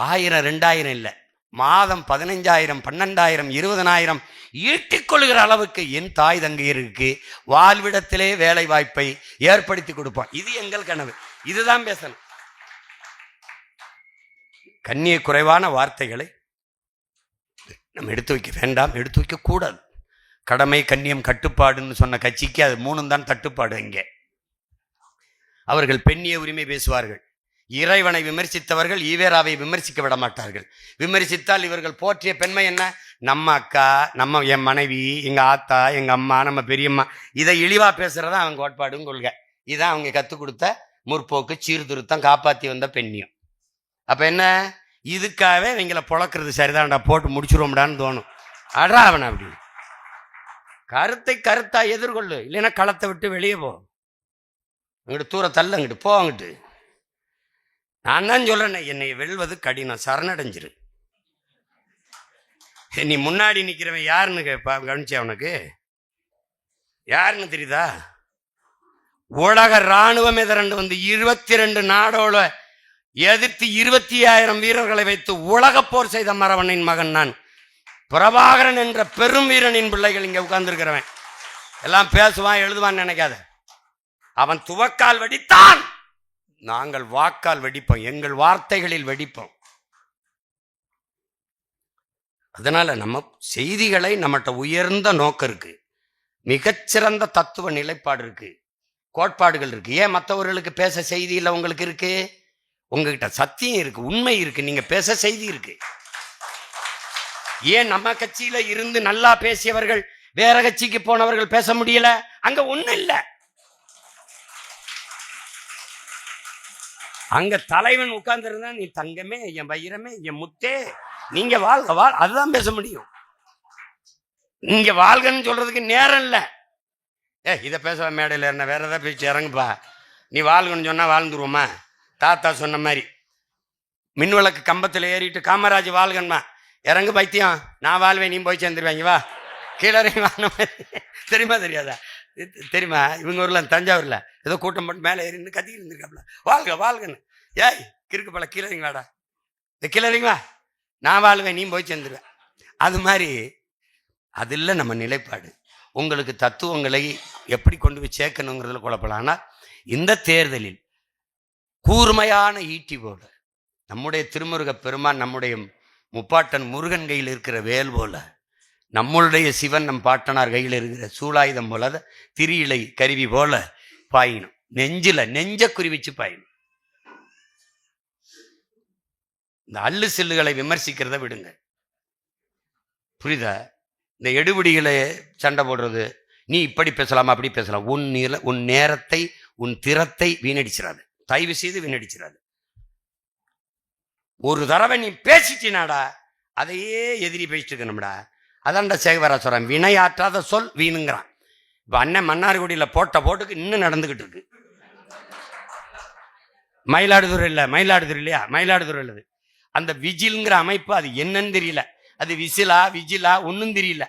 1000 2000 இல்லை, மாதம் 15,000 12,000 20,000 ஈட்டிக் கொள்கிற அளவுக்கு என் தாய் தங்கையருக்கு வாழ்விடத்திலே வேலை வாய்ப்பை ஏற்படுத்தி கொடுப்போம். இது எங்கள் கனவு. இதுதான் பேசணும். கண்ணிய குறைவான வார்த்தைகளை நம்ம எடுத்து வைக்க வேண்டாம், எடுத்து வைக்க கூடாது. கடமை, கண்ணியம், கட்டுப்பாடுன்னு சொன்ன கட்சிக்கு அது 3 தான் தட்டுப்பாடு. இங்கே அவர்கள் பெண்ணிய உரிமை பேசுவார்கள். இறைவனை விமர்சித்தவர்கள் ஈவேராவை விமர்சிக்க விட மாட்டார்கள். விமர்சித்தால் இவர்கள் போற்றிய பெண்மை என்ன? நம்ம அக்கா, என் மனைவி, எங்க ஆத்தா, எங்க அம்மா, நம்ம பெரியம்மா, இதை இழிவா பேசுறதா அவங்க கோட்பாடுன்னு கொள்கை. இதான் அவங்க கற்றுக் கொடுத்த முற்போக்கு, சீர்திருத்தம், காப்பாற்றி வந்த பெண்ணியம். அப்ப என்ன? இதுக்காகவே இவங்களை பொழக்கிறது சரிதான்டா, போட்டு முடிச்சுருவோம்டான்னு தோணும். அடா அவனை அப்படி கருத்தை கருத்தா எதிர்கொள்ளு, இல்லைன்னா களத்தை விட்டு வெளியே போ. அங்கிட்டு தூர தள்ள, அங்கிட்டு போ, அங்கிட்டு. நான் தான் சொல்றேன், என்னை வெல்வது கடினம், சரணடைஞ்சிரு. நீ முன்னாடி நிக்கிறவன் யாருன்னு கவனிச்சா? உனக்கு யாருன்னு தெரியுதா? உலக இராணுவமே திரண்டு வந்து 22 நாடோட எதிர்த்து 20,000 வீரர்களை வைத்து உலக போர் செய்த மறவனின் மகன் நான். பிரபாகரன் என்ற பெரும் வீரனின் பிள்ளைகள் இங்க உட்கார்ந்துருக்கிறவன். எல்லாம் பேசுவான் எழுதுவான்னு நினைக்காத. அவன் துவக்கால் வெடித்தான், நாங்கள் வாக்கால் வெடிப்போம், எங்கள் வார்த்தைகளில் வெடிப்போம். அதனால நம்ம செய்திகளை நம்மகிட்ட உயர்ந்த நோக்கம் இருக்கு, மிகச்சிறந்த தத்துவ நிலைப்பாடு இருக்கு, கோட்பாடுகள் இருக்கு. ஏன் மற்றவர்களுக்கு பேச செய்தி இல்லை? உங்களுக்கு இருக்கு. உங்ககிட்ட சத்தியம் இருக்கு, உண்மை இருக்கு, நீங்க பேச செய்தி இருக்கு. ஏன் நம்ம கட்சியில இருந்து நல்லா பேசியவர்கள் வேற கட்சிக்கு போனவர்கள் பேச முடியல? அங்க ஒண்ணும் இல்ல. அங்க தலைவன் உட்கார்ந்து இருந்தா, நீ தங்கமே, என் வைரமே, என் முத்தே, நீங்க வாழ்க அதுதான் பேச முடியும். நீங்க வாழ்கன்னு சொல்றதுக்கு நேரம் இல்ல. இதை பேச மேடையில் என்ன வேற ஏதாவது பேச்சு இறங்குப்பா. நீ வாழ்கன்னு சொன்னா வாழ்ந்துருவோமா? தாத்தா சொன்ன மாதிரி மின்விளக்கு கம்பத்தில் ஏறிட்டு காமராஜ் வாழ்கன்மா, இறங்கு பைத்தியம், நான் வாழ்வேன், நீ போய் சேர்ந்துருவாங்க, வா கீழே வாங்கின மாதிரி. தெரியுமா தெரியாதா? தெரியுமா? இவங்க ஊர்ல தஞ்சாவூர்ல ஏதோ கூட்டம் போட்டு மேலே ஏறின்னு கத்திக்கிட்டு இருந்திருக்காப்ல, வாழ்க வாழ்கன்னு. ஏய் கிறுக்கு பல கீழே இறங்கிவாடா, இந்த கீழே இறங்கிவா, நான் வாழ்வேன், நீ போய் சேர்ந்துருவேன். அது மாதிரி அது இல்லை நம்ம நிலைப்பாடு. உங்களுக்கு தத்துவங்களை எப்படி கொண்டு போய் சேர்க்கணுங்கிறதுல குழப்பலாம். ஆனால் இந்த தேர்தலில் கூர்மையான ஈட்டி போல நம்முடைய திருமுருக பெருமான், நம்முடைய முப்பாட்டன் முருகன் கையில் இருக்கிற வேல் போல, நம்மளுடைய சிவன் நம் பாட்டனார் கையில் இருக்கிற சூலாயுதம் போல, திரியிலை கருவி போல பாயினும். நெஞ்ச குறிவிச்சு பாயினும். இந்த அல்லு செல்லுகளை விமர்சிக்கிறத விடுங்க, புரியுதா? இந்த எடுபடிகளை சண்டை போடுறது, நீ இப்படி பேசலாமா அப்படி பேசலாம், உன் நேரத்தை உன் திறத்தை வீணடிச்சிடாது, தயவு செய்து வீணடிச்சிடாது. ஒரு தடவை நீ பேசிட்டினாடா, அதையே எதிரி பேசிட்டு இருக்கணும்டா. அதான்டா சேகவரா சொல்றான், வினையாற்றாத சொல் வீணுங்கிறான். இப்ப அண்ணன் மன்னார்குடியில் போட்ட போட்டுக்கு இன்னும் நடந்துகிட்டு இருக்கு. மயிலாடுதுறை இல்லையா? மயிலாடுதுறை இல்லது. அந்த விஜில்ங்கிற அமைப்பு அது என்னன்னு தெரியல, அது விஜிலா ஒன்றும் தெரியல.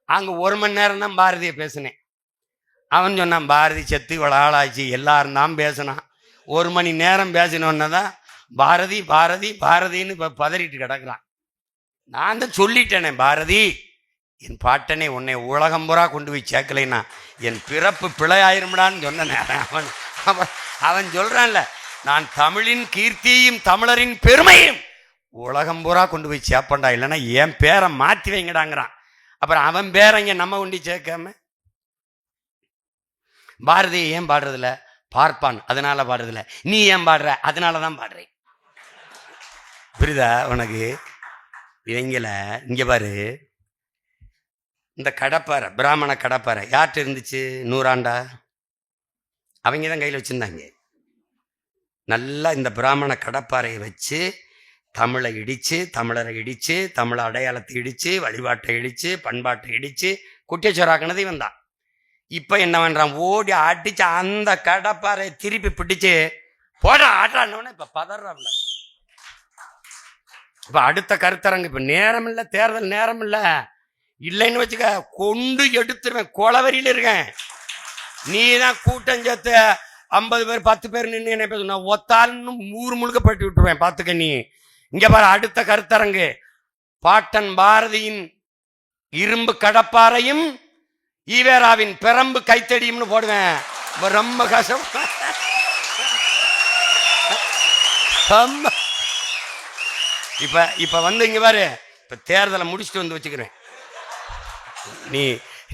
அங்க 1 மணி நேரம் தான் பாரதியை பேசினேன். அவன் சொன்னான், பாரதி செத்து இவ்வளோ ஆளாச்சு, எல்லாரும் தான் பேசினான். 1 மணி நேரம் பேசினோன்னு தான் பாரதி பாரதி பாரதின்னு இப்போ பதறிட்டு கிடக்குறான். நான் தான் சொல்லிட்டேனே, பாரதி என் பாட்டனே, உன்னை உலகம் பூரா கொண்டு போய் சேர்க்கலைன்னா என் பிறப்பு பிழையாயிரும்டான்னு சொன்னேன். அவன் சொல்றான்ல, நான் தமிழின் கீர்த்தியும் தமிழரின் பெருமையும் உலகம் பூரா கொண்டு போய் சேர்ப்பண்டா, இல்லைன்னா என் பேரை மாற்றி வைங்கடாங்கிறான். அப்புறம் அவன் பேரங்க நம்ம கொண்டு சேர்க்காம பாரதியை ஏன் பாடுறதில்ல? பார்ப்பான் அதனால பாடுறதில்ல. நீ ஏன் பாடுற? அதனாலதான் பாடுறேன். புரியுதா உனக்கு? இவங்கள இங்க பாரு, இந்த கடப்பாறை, பிராமண கடப்பாறை யார்கிட்ட இருந்துச்சு? 100 ஆண்டா அவங்க தான் கையில் வச்சிருந்தாங்க. நல்லா இந்த பிராமண கடப்பாறையை வச்சு தமிழை இடிச்சு, தமிழரை இடிச்சு, தமிழ அடையாளத்தை இடிச்சு, வழிபாட்டை இடிச்சு, பண்பாட்டை இடிச்சு குட்டியச்சோராக்கினது இவன் தான். இப்ப என்ன பண்றான்? ஓடி அடிச்சு அந்த கடப்பாறை திருப்பி பிடிச்சு போட ஆடுறான்னு இப்ப பதறான்ல. இப்ப அடுத்த கருத்தரங்கு, இப்ப நேரம் இல்ல, தேர்தல் நேரம் இல்ல, இல்லைன்னு வச்சுக்க கொண்டு எடுத்துருவேன், கொலவரியில இருக்கேன். நீ தான் கூட்டம் சேர்த்து 50 பேர் 10 பேர் நின்று என்ன பேச, ஒத்தாலும் ஊர் முழுக்க பட்டி விட்டுருவேன், பாத்துக்க. நீ இங்க பாரு, அடுத்த கருத்தரங்கு பாட்டன் பாரதியின் இரும்பு கடப்பாறையும் ஈவேராவின் பெரம்பு கைத்தடியும்னு போடுவேன். ரொம்ப கஷ்டம். இப்ப வந்து இங்க பாரு, இப்ப தேர்தலை முடிச்சுட்டு வந்து வச்சுக்கிறேன். நீ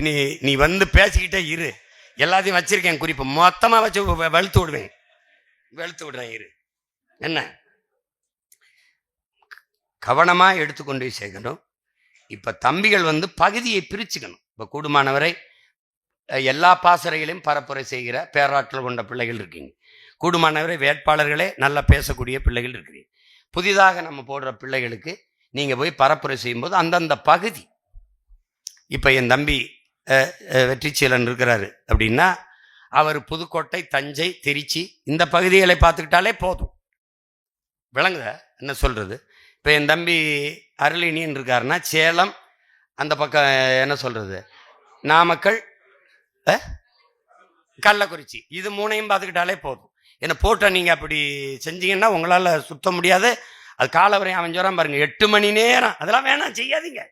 நீ நீ வந்து பேசிக்கிட்டே இரு, எல்லாத்தையும் வச்சிருக்கேன் குறிப்பு, மொத்தமா வச்சு வெளுத்து விடுறேன் இரு. என்ன கவனமா எடுத்துக்கொண்டு சேர்க்கணும். இப்ப தம்பிகள் வந்து பகுதியை பிரிச்சுக்கணும். இப்ப கூடுமானவரை எல்லா பாசறைகளையும் பரப்புரை செய்கிற பேராற்றல் கொண்ட பிள்ளைகள் இருக்கீங்க. கூடுமானவரை வேட்பாளர்களே நல்லா பேசக்கூடிய பிள்ளைகள் இருக்கிறீங்க. புதிதாக நம்ம போடுற பிள்ளைகளுக்கு நீங்க போய் பரப்புரை செய்யும்போது அந்தந்த பகுதி, இப்ப என் தம்பி வெற்றிச்சீலன் இருக்கிறாரு அப்படின்னா அவர் புதுக்கோட்டை, தஞ்சை, திருச்சி இந்த பகுதிகளை பார்த்துக்கிட்டாலே போதும். விளங்குத என்ன சொல்றது? இப்போ என் தம்பி அருளினின்னு இருக்காருன்னா சேலம், அந்த பக்கம் என்ன சொல்றது, நாமக்கல், கள்ளக்குறிச்சி, இது மூணையும் பார்த்துக்கிட்டாலே போதும். என்ன போட்ட நீங்கள் அப்படி செஞ்சீங்கன்னா உங்களால் சுத்த முடியாது. அது காலவரையும் அவன் சொல்கிறான் பாருங்க, 8 மணி நேரம். அதெல்லாம் வேணாம், செய்யாதீங்க.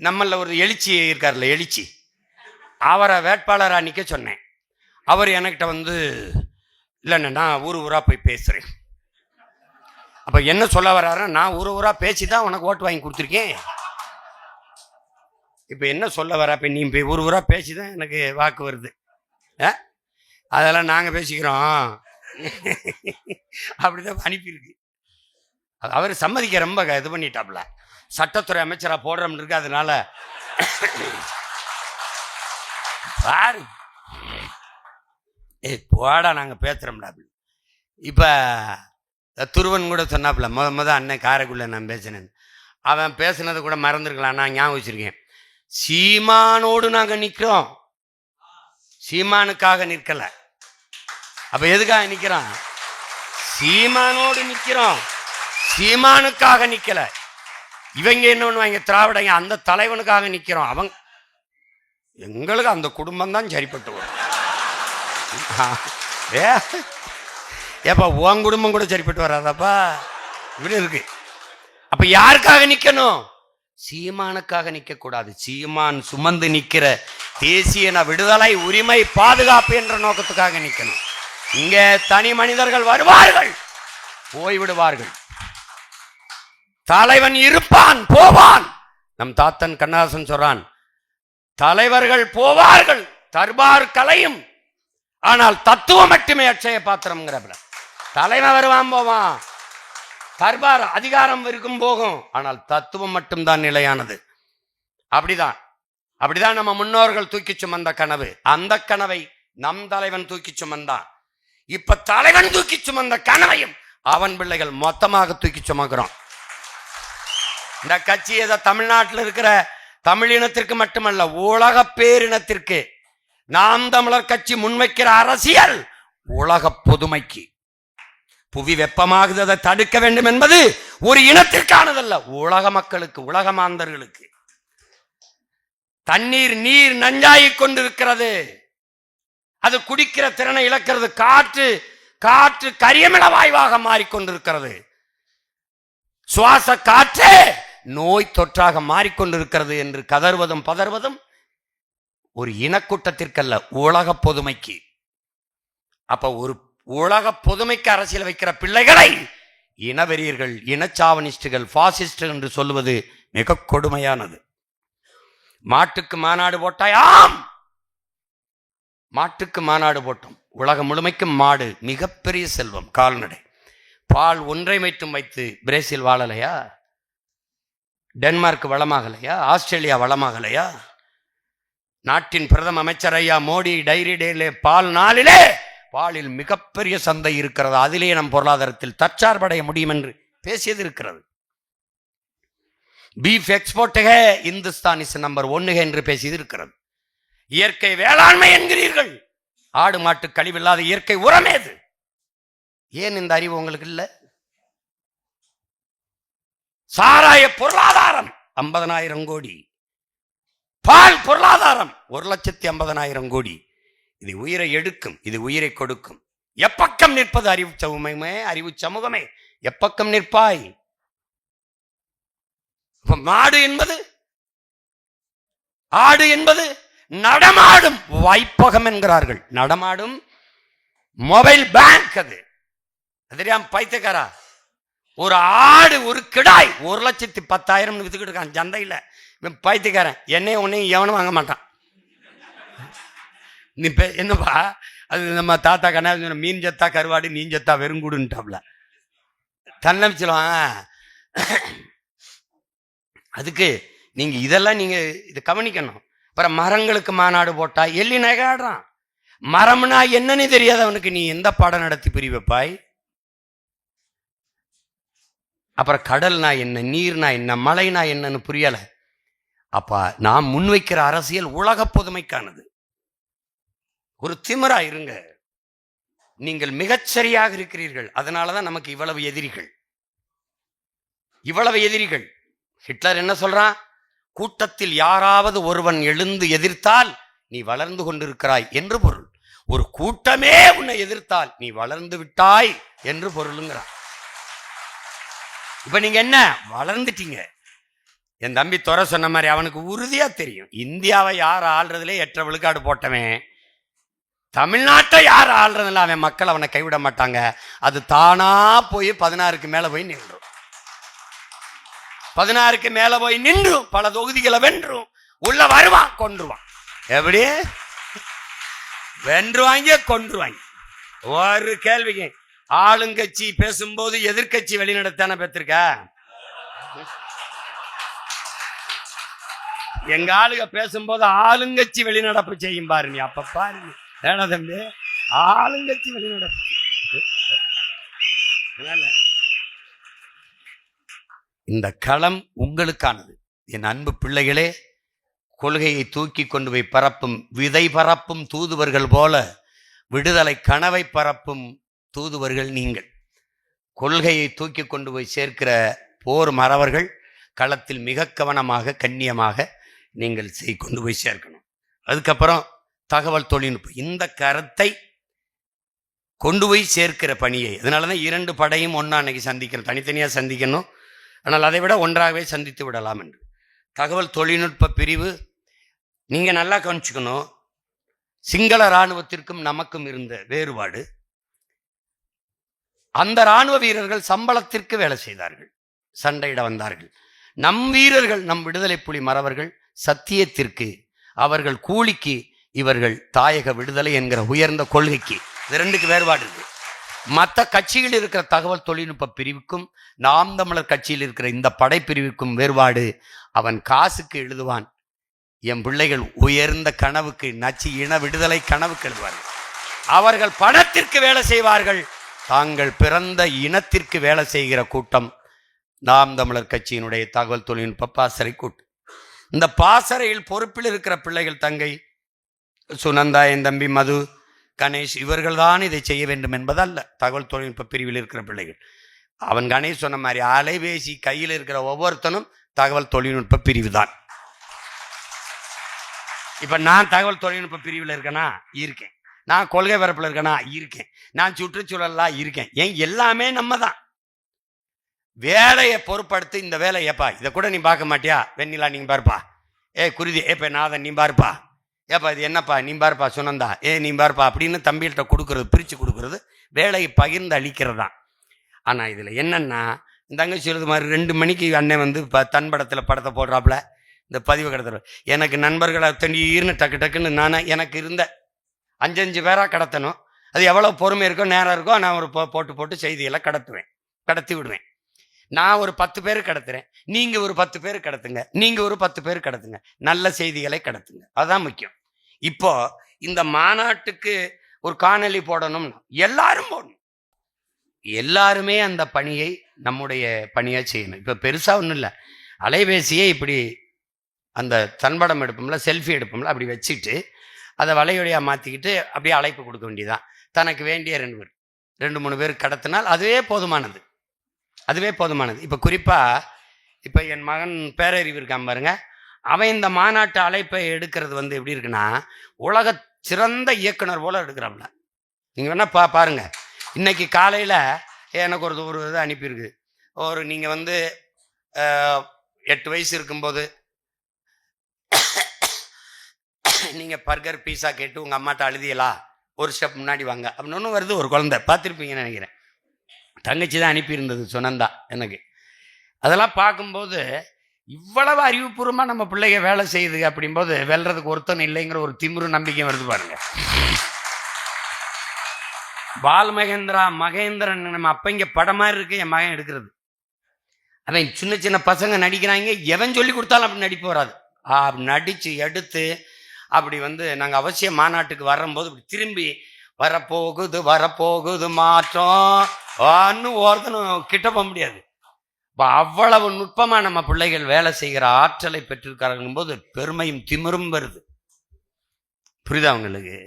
நம்மள ஒரு எழுச்சி இருக்கார்ல, எழுச்சி, அவரை வேட்பாளராக நிற்க சொன்னேன். அவர் என்கிட்ட வந்து இல்லைண்ணே நான் ஊராக போய் பேசுகிறேன். அப்போ என்ன சொல்ல வர்றாருன்னா, நான் ஊராக பேசி தான் உனக்கு ஓட்டு வாங்கி கொடுத்துருக்கேன். இப்போ என்ன சொல்ல வர, இப்போ நீ ஊராக பேசி தான் எனக்கு வாக்கு வருது. அதெல்லாம் நாங்கள் பேசிக்கிறோம் அப்படிதான் அனுப்பியிருக்கு. அவர் சம்மதிக்க ரொம்ப இது பண்ணிட்டாப்ல, சட்டத்துறை அமைச்சராக போடுறோம்னு இருக்கு. அதனால பாரு போடா நாங்கள் பேசுகிறோம்டா. இப்போ துருவன் கூட சொன்னாப்புல, முத அண்ணன் காரைக்குள்ள நான் பேசினேன். அவன் பேசுனது கூட மறந்துருக்கலாம், நான் ஞாபகம் வச்சிருக்கேன். சீமானோடு நாங்கள் நிற்கிறோம், சீமானுக்காக நிற்கல. அப்ப எதுக்காக நிற்கிறோம்? சீமானோடு நிற்கிறோம், சீமானுக்காக நிற்கல. இவங்க என்ன பண்ணுவாங்க, திராவிடங்க அந்த தலைவனுக்காக நிற்கிறோம். அவங்க எங்களுக்கு அந்த குடும்பம் தான் சரிப்பட்டு வரும். ஏப்பா உன் குடும்பம் கூட சரிப்பட்டு வராதாப்பா, இப்படி இருக்கு. அப்ப யாருக்காக நிக்கணும்? சீமானுக்காக நிக்க கூடாது. சீமான் சுமந்து நிக்கிற தேசிய விடுதலை, உரிமை, பாதுகாப்பு என்ற நோக்கத்துக்காக நிக்கணும். இங்க தனி மனிதர்கள் வருவார்கள், போய்விடுவார்கள். தலைவன் இருப்பான், போவான். நம் தாத்தன் கண்ணதாசன் சொல்றான், தலைவர்கள் போவார்கள், தர்பார் கலையும், ஆனால் தத்துவம் மட்டுமே அட்சய பாத்திரம்ங்கிறப்ப. தலைவன் வருவான், போவான், தர்பார் அதிகாரம் இருக்கும், போகும், ஆனால் தத்துவம் மட்டும்தான் நிலையானது. அப்படிதான் நம்ம முன்னோர்கள் தூக்கி சுமந்த கனவு. அந்த கனவை நம் தலைவன் தூக்கி சுமந்தான். இப்ப தலைவன் தூக்கி சுமந்த கனவையும் அவன் பிள்ளைகள் மொத்தமாக தூக்கி சுமக்கிறோம். இந்த கட்சி ஏதோ தமிழ்நாட்டில் இருக்கிற தமிழினத்திற்கு மட்டுமல்ல, உலக பேரினத்திற்கு. நாம் தமிழர் கட்சி முன்வைக்கிற அரசியல் உலக பொதுமைக்கு. புவி வெப்பமாகுவதை தடுக்க வேண்டும் என்பது ஒரு இனத்திற்கானதல்ல, உலக மக்களுக்கு, உலக மாந்தர்களுக்கு. தண்ணீர் நீர் நஞ்சாயிக் கொண்டிருக்கிறது, அது குடிக்கிற திறனை இழக்கிறது. காற்று கரியமில வாயுவாக மாறிக்கொண்டிருக்கிறது. சுவாச காற்று நோய் தொற்றாக மாறிக்கொண்டிருக்கிறது என்று கதறுவதும் பதறுவதும் ஒரு இனக்கூட்டத்திற்கல்ல, உலக பொதுமைக்கு. அப்ப ஒரு உலக பொதுமைக்கு அரசியல் வைக்கிற பிள்ளைகளை இனவெறியர்கள், இனச்சாவனிஸ்டுகள், பாசிஸ்ட் என்று சொல்லுவது மிக கொடுமையானது. மாட்டுக்கு மாநாடு போட்டாயாம், மாட்டுக்கு மாநாடு போட்டோம். உலகம் முழுமைக்கும் மாடு மிகப்பெரிய செல்வம், கால்நடை. பால் ஒன்றை மட்டும் வைத்து பிரேசில் வாழலையா? டென்மார்க் வளமாகலையா? ஆஸ்திரேலியா வளமாகலையா? நாட்டின் பிரதம அமைச்சர் ஐயா மோடி டைரி டேலே பால் நாளிலே பாலில் மிகப்பெரிய சந்தை இருக்கிறது, அதிலே நம் பொருளாதாரத்தில் தற்சார்படைய முடியும் என்று பேசியது இருக்கிறது. பீஃப் எக்ஸ்போர்ட்டுக இந்துஸ்தான் இஸ் நம்பர் 1 என்று பேசியது இருக்கிறது. இயற்கை வேளாண்மை என்கிறீர்கள், ஆடு மாட்டு கழிவில்லாத இயற்கை உரமேது. ஏன் இந்த அறிவு உங்களுக்கு இல்ல? சாராய பொருளாதாரம் 50,000 கோடி, பால் பொருளாதாரம் 1,50,000 கோடி. இது உயிரை எடுக்கும், இது உயிரை கொடுக்கும். எப்பக்கம் நிற்பது அறிவு சமூகமே, அறிவு சமூகமே எப்பக்கம் நிற்பாய்? மாடு என்பது, ஆடு என்பது நடமாடும் வைப்பகம் என்கிறார்கள். நடமாடும் மொபைல் பேங்க். அது தெரியாம பைத்தியக்காரா, ஒரு ஆடு, ஒரு கிடாய் 1,10,000 வித்துக்கிட்டு இருக்கான் சந்தையில். பைத்தியக்காரன், என்னையும் உன்னையும் எவனும் வாங்க மாட்டான். நீ என்னப்பா அது, நம்ம தாத்தா கண்ணா மீன் ஜத்தா கருவாடு, நீன் ஜத்தா வெறுங்கூடுன்ட்டாப்ல தன்னமிச்சிடுவாங்க. அதுக்கு நீங்க இதெல்லாம் நீங்க இதை கவனிக்கணும். அப்புறம் மரங்களுக்கு மாநாடு போட்டா எள்ளி நகையாடுறான். மரம்னா என்னன்னு தெரியாதவனுக்கு நீ எந்த பாடம் நடத்தி புரிய வைப்பாய்? அப்புறம் கடல்னா என்ன, நீர்னா என்ன, மழைனா என்னன்னு புரியல. அப்ப நாம் முன்வைக்கிற அரசியல் உலக பொதுமைக்கானது. ஒரு திமிரா இருங்க. நீங்கள் மிகச்சரியாக இருக்கிறீர்கள். அதனாலதான் நமக்கு இவ்வளவு எதிரிகள். ஹிட்லர் என்ன சொல்றான்? கூட்டத்தில் யாராவது ஒருவன் எழுந்து எதிர்த்தால் நீ வளர்ந்து கொண்டிருக்கிறாய் என்று பொருள். ஒரு கூட்டமே உன்னை எதிர்த்தால் நீ வளர்ந்து விட்டாய் என்று பொருளுங்கிறான். இப்ப நீங்க என்ன வளர்ந்துட்டீங்க. என் தம்பி துறை சொன்ன மாதிரி அவனுக்கு உறுதியா தெரியும், இந்தியாவை யார் ஆள்றதுல 8 விழுக்காடு போட்டவன் தமிழ்நாட்டை யார் ஆள்றதுல அவன் மக்கள் அவனை கைவிட மாட்டாங்க. அது தானா போய் 16க்கு மேல போய் நின்றும். 16க்கு மேல போய் நின்றும் பல தொகுதிகளை வென்றும் உள்ள வருவான், கொன்றுவான். எப்படி வென்றுவாங்க, கொன்றுவாங்க. ஒரு கேள்விக்கு ஆளுங்கட்சி பேசும்போது எதிர்கட்சி வெளிநடத்தான பெற்றிருக்க. எங்க ஆளுங்க பேசும்போது ஆளுங்கட்சி வெளிநடப்பு செய்யும் பாரு. நீ அப்ப பாரு தம்பி, ஆளுங்கட்சி வெளிநடப்பு. இந்த களம் உங்களுக்கானது. என் அன்பு பிள்ளைகளே, கொள்கையை தூக்கி கொண்டு போய் பரப்பும் விதை பரப்பும் தூதுவர்கள் போல விடுதலை கனவை பரப்பும் தூதுவர்கள் நீங்கள். கொள்கையை தூக்கி கொண்டு போய் சேர்க்கிற போர் மறவர்கள் களத்தில் மிக கவனமாக கண்ணியமாக நீங்கள் கொண்டு போய் சேர்க்கணும். அதுக்கப்புறம் தகவல் தொழில்நுட்பம் இந்த கருத்தை கொண்டு போய் சேர்க்கிற பணியை, அதனாலதான் 2 படையும் ஒன்னா அன்னைக்கு சந்திக்கணும். தனித்தனியாக சந்திக்கணும், ஆனால் அதை விட ஒன்றாகவே சந்தித்து விடலாம் என்று. தகவல் தொழில்நுட்ப பிரிவு நீங்க நல்லா கவனிச்சுக்கணும். சிங்கள இராணுவத்திற்கும் நமக்கும் இருந்த வேறுபாடு, அந்த இராணுவ வீரர்கள் சம்பளத்திற்கு வேலை செய்தார்கள், சண்டையிட வந்தார்கள். நம் வீரர்கள், நம் விடுதலை புலி மறவர்கள் சத்தியத்திற்கு, அவர்கள் கூலிக்கு, இவர்கள் தாயக விடுதலை என்கிற உயர்ந்த கொள்கைக்கு. இது 2க்கு வேறுபாடு இருக்கு. மற்ற கட்சியில் இருக்கிற தகவல் தொழில்நுட்ப பிரிவுக்கும் நாம் தமிழர் கட்சியில் இருக்கிற இந்த படைப்பிரிவுக்கும் வேறுபாடு. அவன் காசுக்கு எழுதுவான், என் பிள்ளைகள் உயர்ந்த கனவுக்கு, நச்சு இன விடுதலை கனவுக்கு எழுதுவார்கள். அவர்கள் பணத்திற்கு வேலை செய்வார்கள், தாங்கள் பிறந்த இனத்திற்கு வேலை செய்கிற கூட்டம் நாம் தமிழர் கட்சியினுடைய தகவல் தொழில்நுட்ப பாசறை கூட்டம். இந்த பாசறையில் பொறுப்பில் இருக்கிற பிள்ளைகள் தங்கை சுனந்தா, என் தம்பி மது, கணேஷ், இவர்கள் தான் இதை செய்ய வேண்டும் என்பதல்ல. தகவல் தொழில்நுட்ப பிரிவில் இருக்கிற பிள்ளைகள், அவன் கணேஷ் சொன்ன மாதிரி அலைபேசி கையில் இருக்கிற ஒவ்வொருத்தனும் தகவல் தொழில்நுட்ப பிரிவு தான். இப்ப நான் தகவல் தொழில்நுட்ப பிரிவில் இருக்கேனா? இருக்கேன். நான் கொள்கை பரப்பில் இருக்கேனா? இருக்கேன். நான் சுற்றுச்சூழலாம் இருக்கேன். ஏன் எல்லாமே நம்ம தான். வேலையை பொறுப்படுத்தி இந்த வேலை, ஏப்பா இதை கூட நீ பார்க்க மாட்டியா? வெண்ணிலா நீங்க பாருப்பா, குருதி ஏப்ப நாதன் நீ பாருப்பா, ஏப்பா இது என்னப்பா நீ பாருப்பா, சுனந்தா நீ பாருப்பா அப்படின்னு தம்பிகிட்ட கொடுக்கறது, பிரித்து கொடுக்கறது, வேலையை பகிர்ந்து அளிக்கிறது தான். ஆனால் இதில் என்னன்னா, இந்த தங்கச்சி சொல்லுது மாதிரி 2 மணிக்கு அண்ணன் வந்து தன் படத்தில் படத்தை போடுறாப்புல, இந்த பதிவு கடத்துற எனக்கு நண்பர்களை திடீர்னு டக்கு டக்குன்னு நான் எனக்கு இருந்த 5 பேராக கடத்தணும். அது எவ்வளோ பொறுமை இருக்கோ நேரம் இருக்கோ நான் ஒரு போட்டு செய்தியெல்லாம் கடத்தி விடுவேன். நான் ஒரு 10 பேர் கடத்துறேன், நீங்க ஒரு 10 பேர் கடத்துங்க, நீங்க ஒரு 10 பேர் கடத்துங்க, நல்ல செய்திகளை கடத்துங்க, அதுதான் முக்கியம். இப்போ இந்த மாநாட்டுக்கு ஒரு காணொலி போடணும், எல்லாரும் போடணும், எல்லாருமே அந்த பணியை நம்முடைய பணியா செய்யணும். இப்ப பெருசா ஒன்றும் இல்லை, அலைபேசியை இப்படி அந்த தன்படம் எடுப்போம்ல, செல்ஃபி எடுப்போம்ல, அப்படி வச்சுட்டு அதை வலையொலியா மாத்திக்கிட்டு அப்படியே அழைப்பு கொடுக்க வேண்டியதான். தனக்கு வேண்டிய 2-3 பேர் கடத்தினால் அதுவே போதுமானது. இப்போ குறிப்பா இப்போ என் மகன் பேரறிவு இருக்கான் பாருங்க, அவன் இந்த மாநாட்டு அழைப்பை எடுக்கிறது வந்து எப்படி இருக்குன்னா, உலக சிறந்த இயக்குனர் போல எடுக்கிறாப்ல. நீங்க வேணா பாருங்க. இன்னைக்கு காலையில எனக்கு ஒரு இது அனுப்பியிருக்கு. நீங்க வந்து 8 வயசு இருக்கும்போது நீங்க பர்கர் பீஸா கேட்டு உங்க அம்மாட்ட அழுதியலா, ஒரு ஸ்டெப் முன்னாடி வாங்க அப்படின்னு ஒன்று வருது. ஒரு குழந்தை பார்த்துருப்பீங்கன்னு நினைக்கிறேன், தங்கச்சி தான் அனுப்பியிருந்தது சுனந்தா எனக்கு. அதெல்லாம் பார்க்கும்போது இவ்வளவு அறிவுபூர்வமாக நம்ம பிள்ளைங்க வேலை செய்யுது அப்படிம்போது வெல்றதுக்கு ஒருத்தன் இல்லைங்கிற ஒரு திமிரு நம்பிக்கை வருது பாருங்க. பால் மகேந்திரன் நம்ம அப்ப இங்க படம் மாதிரி இருக்கு என் மகன் எடுக்கிறது. அவன் சின்ன பசங்க நடிக்கிறாங்க, எவன் சொல்லி கொடுத்தாலும் அப்படி நடிப்பு வராது. நடிச்சு எடுத்து அப்படி வந்து நாங்கள் அவசியம் மாநாட்டுக்கு வரும்போது இப்படி திரும்பி வரப்போகுது மாற்றம் ஒருத்தனும் கிட்ட போக முடியாது. அவ்வளவு நுட்பமா நம்ம பிள்ளைகள் வேலை செய்கிற ஆற்றலை பெற்றிருக்காருங்கும் போது பெருமையும் திமிரும் வருது. புரியுதா உங்களுக்கு?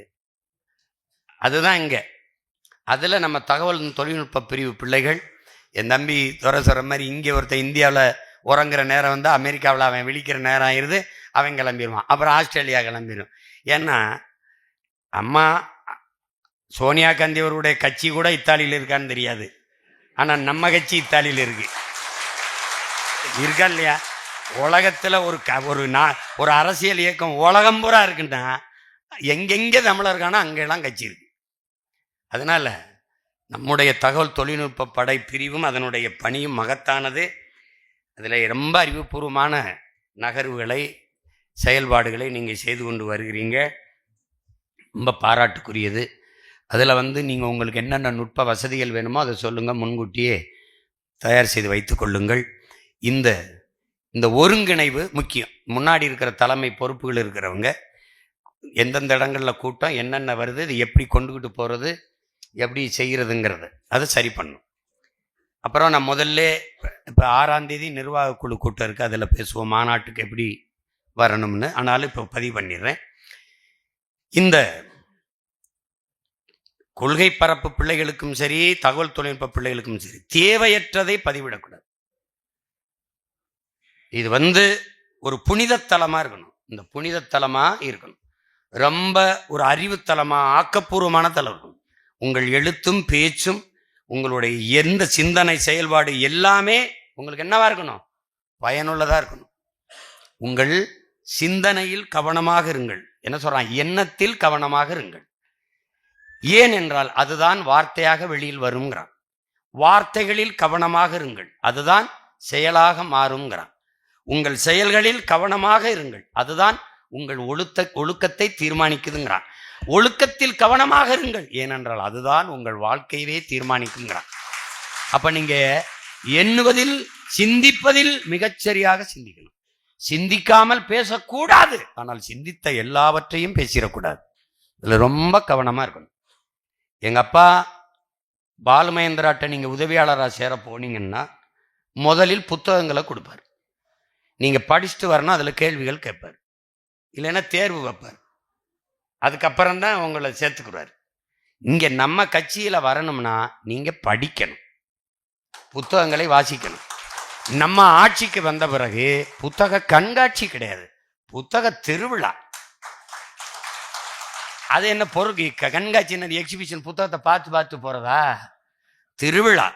அதுதான் இங்கே. அதில் நம்ம தகவல் தொழில்நுட்ப பிரிவு பிள்ளைகள், என் தம்பி துறை சொல்கிற மாதிரி இங்கே ஒருத்தர் இந்தியாவில் உறங்குற நேரம் வந்து அமெரிக்காவில் அவன் விழிக்கிற நேரம் ஆயிடுது, அவன் கிளம்பிடுவான். அப்புறம் ஆஸ்திரேலியா கிளம்பிடும். ஏன்னா அம்மா சோனியா காந்தி அவருடைய கட்சி கூட இத்தாலியில் இருக்கான்னு தெரியாது, ஆனால் நம்ம கட்சி இத்தாலியில் இருக்கு. இருக்கா இல்லையா? உலகத்தில் ஒரு அரசியல் இயக்கம் உலகம் பூரா இருக்குன்னா எங்கெங்கே தமிழர் இருக்கானோ அங்கெல்லாம் கட்சி இருக்கு. அதனால நம்முடைய தகவல் தொழில்நுட்ப படை பிரிவும் அதனுடைய பணியும் மகத்தானது. அதில் ரொம்ப அறிவுபூர்வமான நகர்வுகளை, செயல்பாடுகளை நீங்கள் செய்து கொண்டு வருகிறீங்க. ரொம்ப பாராட்டுக்குரியது. அதில் நீங்கள் உங்களுக்கு என்னென்ன நுட்ப வசதிகள் வேணுமோ அதை சொல்லுங்கள், முன்கூட்டியே தயார் செய்து வைத்து கொள்ளுங்கள். இந்த ஒருங்கிணைவு முக்கியம். முன்னாடி இருக்கிற தலைமை பொறுப்புகள் இருக்கிறவங்க எந்தெந்த இடங்களில் கூட்டம் என்னென்ன வருது, இது எப்படி கொண்டுக்கிட்டு போகிறது, எப்படி செய்கிறதுங்கிறது அதை சரி பண்ணும். அப்புறம் நான் முதல்ல இப்போ 6ஆம் தேதி நிர்வாக குழு கூட்டம் இருக்குது, அதில் பேசுவோம் மாநாட்டுக்கு எப்படி வரணும்னு. ஆனாலும் இப்போ பதிவு பண்ணிடுறேன். இந்த கொள்கை பரப்பு பிள்ளைகளுக்கும் சரி, தகவல் தொழில்நுட்ப பிள்ளைகளுக்கும் சரி, தேவையற்றதை பதிவிடக்கூடாது. இது ஒரு புனிதத்தலமாக இருக்கணும். இந்த புனிதத்தலமாக இருக்கணும். ரொம்ப ஒரு அறிவுத்தலமாக, ஆக்கப்பூர்வமான தலம் இருக்கணும். உங்கள் எழுத்தும் பேச்சும் உங்களுடைய எந்த சிந்தனை செயல்பாடு எல்லாமே உங்களுக்கு என்னவா இருக்கணும்? பயனுள்ளதாக இருக்கணும். உங்கள் சிந்தனையில் கவனமாக இருங்கள். என்ன சொல்றான்? எண்ணத்தில் கவனமாக இருங்கள். ஏன் என்றால் அதுதான் வார்த்தையாக வெளியில் வருங்கிறான். வார்த்தைகளில் கவனமாக இருங்கள், அதுதான் செயலாக மாறுங்கிறான். உங்கள் செயல்களில் கவனமாக இருங்கள், அதுதான் உங்கள் ஒழுக்கத்தை தீர்மானிக்குதுங்கிறான். ஒழுக்கத்தில் கவனமாக இருங்கள், ஏனென்றால் அதுதான் உங்கள் வாழ்க்கையவே தீர்மானிக்குங்கிறான். அப்ப நீங்க எண்ணுவதில், சிந்திப்பதில் மிகச்சரியாக சிந்திக்கணும். சிந்திக்காமல் பேசக்கூடாது, ஆனால் சிந்தித்த எல்லாவற்றையும் பேசிடக்கூடாது. இதுல ரொம்ப கவனமா இருக்கணும். எங்க அப்பா பாலுமகேந்திராட்ட நீங்க உதவியாளராக சேர போனீங்கன்னா முதலில் புத்தகங்களை கொடுப்பார். நீங்க படிச்சுட்டு வரணும், அதுல கேள்விகள் கேட்பார், இல்லைன்னா தேர்வு வைப்பார். அதுக்கப்புறம் தான் உங்களை சேர்த்துக்குறாரு. இங்க நம்ம கட்சியில வரணும்னா நீங்க படிக்கணும், புத்தகங்களை வாசிக்கணும். நம்ம ஆட்சிக்கு வந்த பிறகு புத்தக கண்காட்சி கிடையாது, புத்தக திருவிழா. அது என்ன பொருள் கண்காட்சி? என்ன எக்ஸிபிஷன்? புத்தகத்தை பார்த்து போறதா? திருவிழா.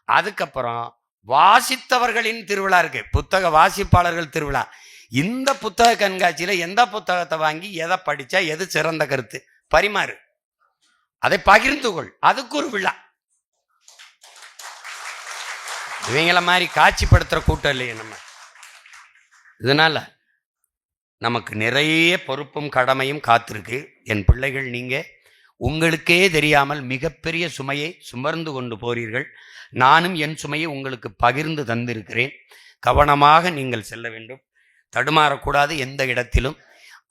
அதுக்கப்புறம் வாசித்தவர்களின் திருவிழா இருக்கு, புத்தக வாசிப்பாளர்கள் திருவிழா. இந்த புத்தக கண்காட்சியில எந்த புத்தகத்தை வாங்கி எதை படிச்சா எது சிறந்த கருத்து பரிமாறு, அதை பகிர்ந்து கொள், அதுக்கு ஒரு விழா. இவங்கள மாதிரி காட்சிப்படுத்துற கூட்டம் இல்லையே நம்ம. இதனால நமக்கு நிறைய பொறுப்பும் கடமையும் காத்திருக்கு. என் பிள்ளைகள், நீங்க உங்களுக்கே தெரியாமல் மிகப்பெரிய சுமையை சுமர்ந்து கொண்டு போறீர்கள். நானும் என் சுமையை உங்களுக்கு பகிர்ந்து தந்திருக்கிறேன். கவனமாக நீங்கள் செல்ல வேண்டும், தடுமாறக்கூடாது எந்த இடத்திலும்.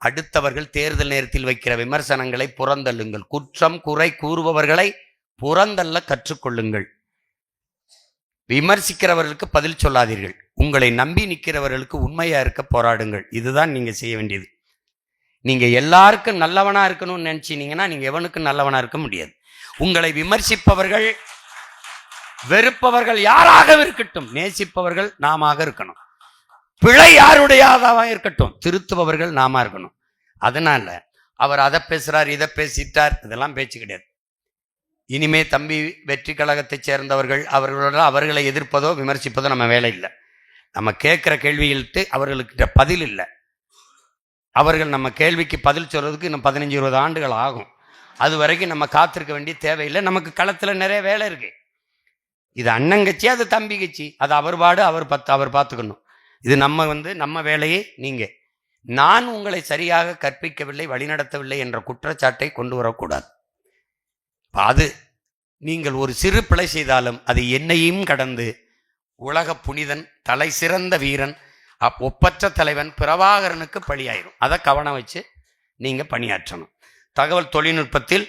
அடுத்தவர்கள் தேர்தல் நேரத்தில் வைக்கிற விமர்சனங்களை புறந்தள்ளுங்கள். குற்றம் குறை கூறுபவர்களை புறந்தள்ள கற்றுக்கொள்ளுங்கள். விமர்சிக்கிறவர்களுக்கு பதில் சொல்லாதீர்கள். உங்களை நம்பி நிற்கிறவர்களுக்கு உண்மையா இருக்க போராடுங்கள். இதுதான் நீங்க செய்ய வேண்டியது. நீங்க எல்லாருக்கும் நல்லவனா இருக்கணும்னு நினைச்சீங்கன்னா நீங்க எவனுக்கும் நல்லவனா இருக்க முடியாது. உங்களை விமர்சிப்பவர்கள், வெறுப்பவர்கள் யாராக இருக்கட்டும், நேசிப்பவர்கள் நாம இருக்கணும். பிழை யாருடையதாக இருக்கட்டும், திருத்துபவர்கள் நாம இருக்கணும். அதனால அவர் அதை பேசுறார், இதை பேசிட்டார், இதெல்லாம் பேச்சு கிடையாது. இனிமே தம்பி வெற்றி கழகத்தை சேர்ந்தவர்கள் அவர்களை எதிர்ப்பதோ விமர்சிப்பதோ நம்ம வேலை இல்லை. நம்ம கேட்கிற கேள்விகளுக்கு அவர்களுக்கிட்ட பதில் இல்லை. அவர்கள் நம்ம கேள்விக்கு பதில் சொல்றதுக்கு இன்னும் 15-20 ஆண்டுகள் ஆகும். அது வரைக்கும் நம்ம காத்திருக்க வேண்டிய தேவையில்லை. நமக்கு களத்தில் நிறைய வேலை இருக்கு. இது அண்ணங்கட்சி, அது தம்பி கட்சி, அது அவர் பாடு, அவர் பார்த்துக்கணும். இது நம்ம வேலையே. நான் உங்களை சரியாக கற்பிக்கவில்லை, வழிநடத்தவில்லை என்ற குற்றச்சாட்டை கொண்டு வரக்கூடாது. அது நீங்கள் ஒரு சிறு பிழை செய்தாலும் அது என்னையும் கடந்து உலக புனிதன், தலை சிறந்த வீரன், ஒப்பற்ற தலைவன் பிரபாகரனுக்கு பழியாயிரும். அதை கவனம் வச்சு நீங்க பணியாற்றணும். தகவல் தொழில்நுட்பத்தில்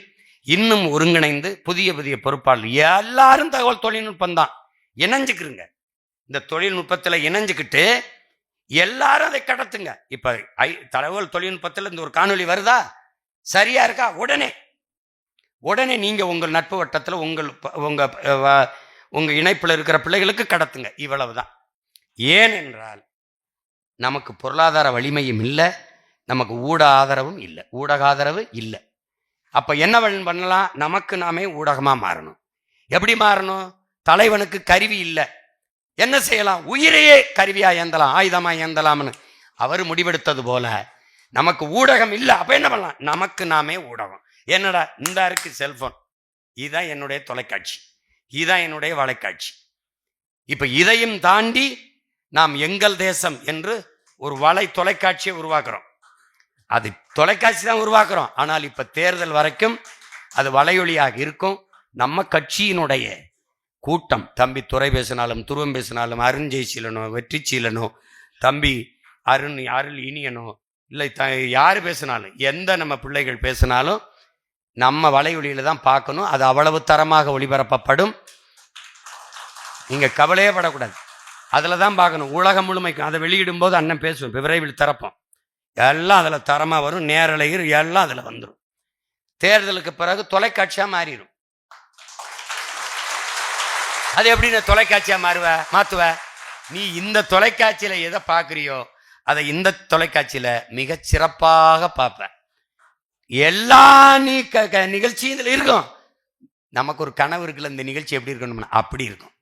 இன்னும் ஒருங்கிணைந்து புதிய புதிய பொறுப்பாளர் எல்லாரும் தகவல் தொழில்நுட்பம் தான் இணைஞ்சுக்கிறங்க. இந்த தொழில்நுட்பத்தில் இணைஞ்சுக்கிட்டு எல்லாரும் அதை கடத்துங்க. இப்ப தகவல் தொழில்நுட்பத்தில் இந்த ஒரு காணொலி வருதா, சரியா இருக்கா, உடனே உடனே நீங்க உங்கள் நட்பு வட்டத்தில் உங்க இணைப்பில் இருக்கிற பிள்ளைகளுக்கு கடத்துங்க. இவ்வளவுதான். ஏனென்றால் நமக்கு பொருளாதார வலிமையும் இல்லை, நமக்கு ஊடக ஆதரவும் இல்லை, ஊடக ஆதரவு இல்லை. அப்ப என்ன பண்ணலாம்? நமக்கு நாமே ஊடகமா மாறணும். எப்படி மாறணும்? தலைவனுக்கு கருவி இல்லை, என்ன செய்யலாம்? உயிரையே கருவியா ஏந்தலாம், ஆயுதமா ஏந்தலாம்னு அவர் முடிவெடுத்தது போல நமக்கு ஊடகம் இல்லை. அப்ப என்ன பண்ணலாம்? நமக்கு நாமே ஊடகம். என்னடா இந்த இருக்கு செல்போன், இதுதான் என்னுடைய தொலைக்காட்சி, இதுதான் என்னுடைய வலைக்காட்சி. இப்ப இதையும் தாண்டி நாம் எங்கள் தேசம் என்று ஒரு வலை தொலைக்காட்சியை உருவாக்குறோம். அது தொலைக்காட்சி தான் உருவாக்குறோம், ஆனால் இப்ப தேர்தல் வரைக்கும் அது வலையொலியாக இருக்கும். நம்ம கட்சியினுடைய கூட்டம், தம்பி துரை பேசினாலும், துருவம் பேசினாலும், அருண் ஜெயசீலனோ, வெற்றி சீலனோ, தம்பி அருள் இனியனோ, இல்லை யார் பேசினாலும், எந்த நம்ம பிள்ளைகள் பேசினாலும் நம்ம வலையொலியில தான் பார்க்கணும். அது அவ்வளவு தரமாக ஒளிபரப்பப்படும். நீங்க கவலையே படக்கூடாது, அதில் தான் பார்க்கணும். உலகம் முழுமைக்கும் அதை வெளியிடும் போது அண்ணன் பேசுவோம், விரைவில் திறப்போம். எல்லாம் அதில் தரமாக வரும், நேரலையில் எல்லாம் அதில் வந்துடும். தேர்தலுக்கு பிறகு தொலைக்காட்சியாக மாறிடும். அது எப்படி நான் தொலைக்காட்சியாக மாற்றுவ? நீ இந்த தொலைக்காட்சியில் எதை பார்க்குறியோ அதை இந்த தொலைக்காட்சியில் மிக சிறப்பாக பார்ப்ப. எல்லா நிகழ்ச்சி இதில் இருக்கும். நமக்கு ஒரு கனவு இருக்குல்ல, இந்த நிகழ்ச்சி எப்படி இருக்கணும்னா அப்படி இருக்கும்.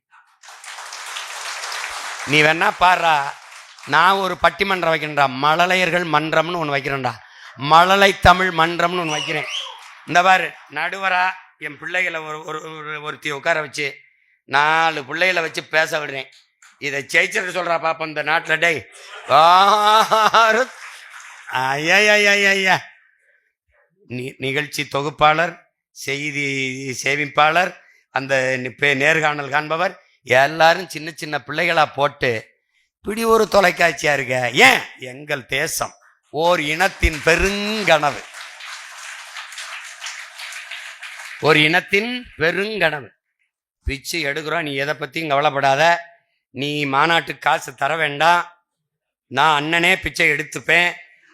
நீ வேணா பாடுறா, நான் ஒரு பட்டிமன்றம் வைக்கிறேன்டா, மழலையர்கள் மன்றம்னு ஒன்று வைக்கிறேன்டா, மழலை தமிழ் மன்றம்னு ஒன்று வைக்கிறேன். இந்த பாரு, நடுவரா என் பிள்ளைகளை ஒருத்தி உட்கார வச்சு 4 பிள்ளைகளை வச்சு பேச விடுறேன். இதை ஜெயிச்சிட்டு சொல்றா பாப்பா இந்த நாட்டில். டே ஐயா, நிகழ்ச்சி தொகுப்பாளர், செய்தி சேமிப்பாளர், அந்த நேர்காணல் காண்பவர் எல்லாரும் சின்ன சின்ன பிள்ளைகளா போட்டு இப்படி ஒரு தொலைக்காட்சியா இருக்க. ஏன்? எங்கள் தேசம் ஓர் இனத்தின் பெருங்கனவு, ஒரு இனத்தின் பெருங்கனவு. பிச்சு எடுக்கிறோம், நீ எதை பத்தியும் கவலைப்படாத, நீ மாநாட்டுக்கு காசு தர வேண்டாம், நான் அண்ணனே பிச்சை எடுத்துப்பேன்.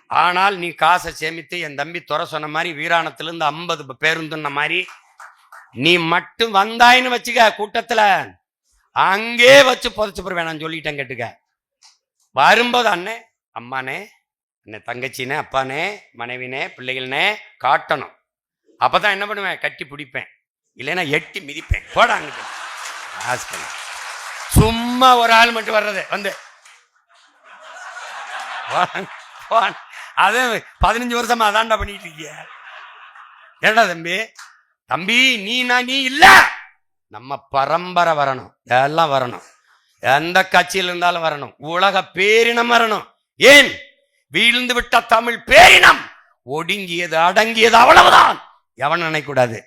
ஆனால் நீ காசை சேமித்து என் தம்பி துறை சொன்ன மாதிரி வீராணத்திலிருந்து 50 பேருந்துன்ன மாதிரி நீ மட்டும் வந்தாயின்னு வச்சுக்க, கூட்டத்துல அங்கே வச்சு புதைச்சு போற வேணாம் சொல்லிட்டேன். கேட்டுக்க, வரும்போது அண்ணே, அம்மானே, அண்ணே, தங்கச்சினே, அப்பானே, மனைவினே, பிள்ளைகள்னே காட்டணும். அப்பதான் என்ன பண்ணுவேன்? கட்டி பிடிப்பேன், இல்லைன்னா எட்டி மிதிப்பேன். போடாங்க. சும்மா ஒரு ஆள் மட்டும் வர்றது வந்து அது 15 வருஷமா அதான்டா பண்ணிட்டு இருக்கிய. ஏடா தம்பி, தம்பி நீ இல்ல, நம்ம பரம்பரை வரணும், எல்லாம் வரணும், எந்த கட்சியில் இருந்தாலும் வரணும், உலக பேரினம் வரணும். ஏன்? வீழ்ந்து விட்ட தமிழ் பேரினம் ஒடுங்கியது, அடங்கியது, அவ்வளவுதான். எவன் நினைக்கூடாது.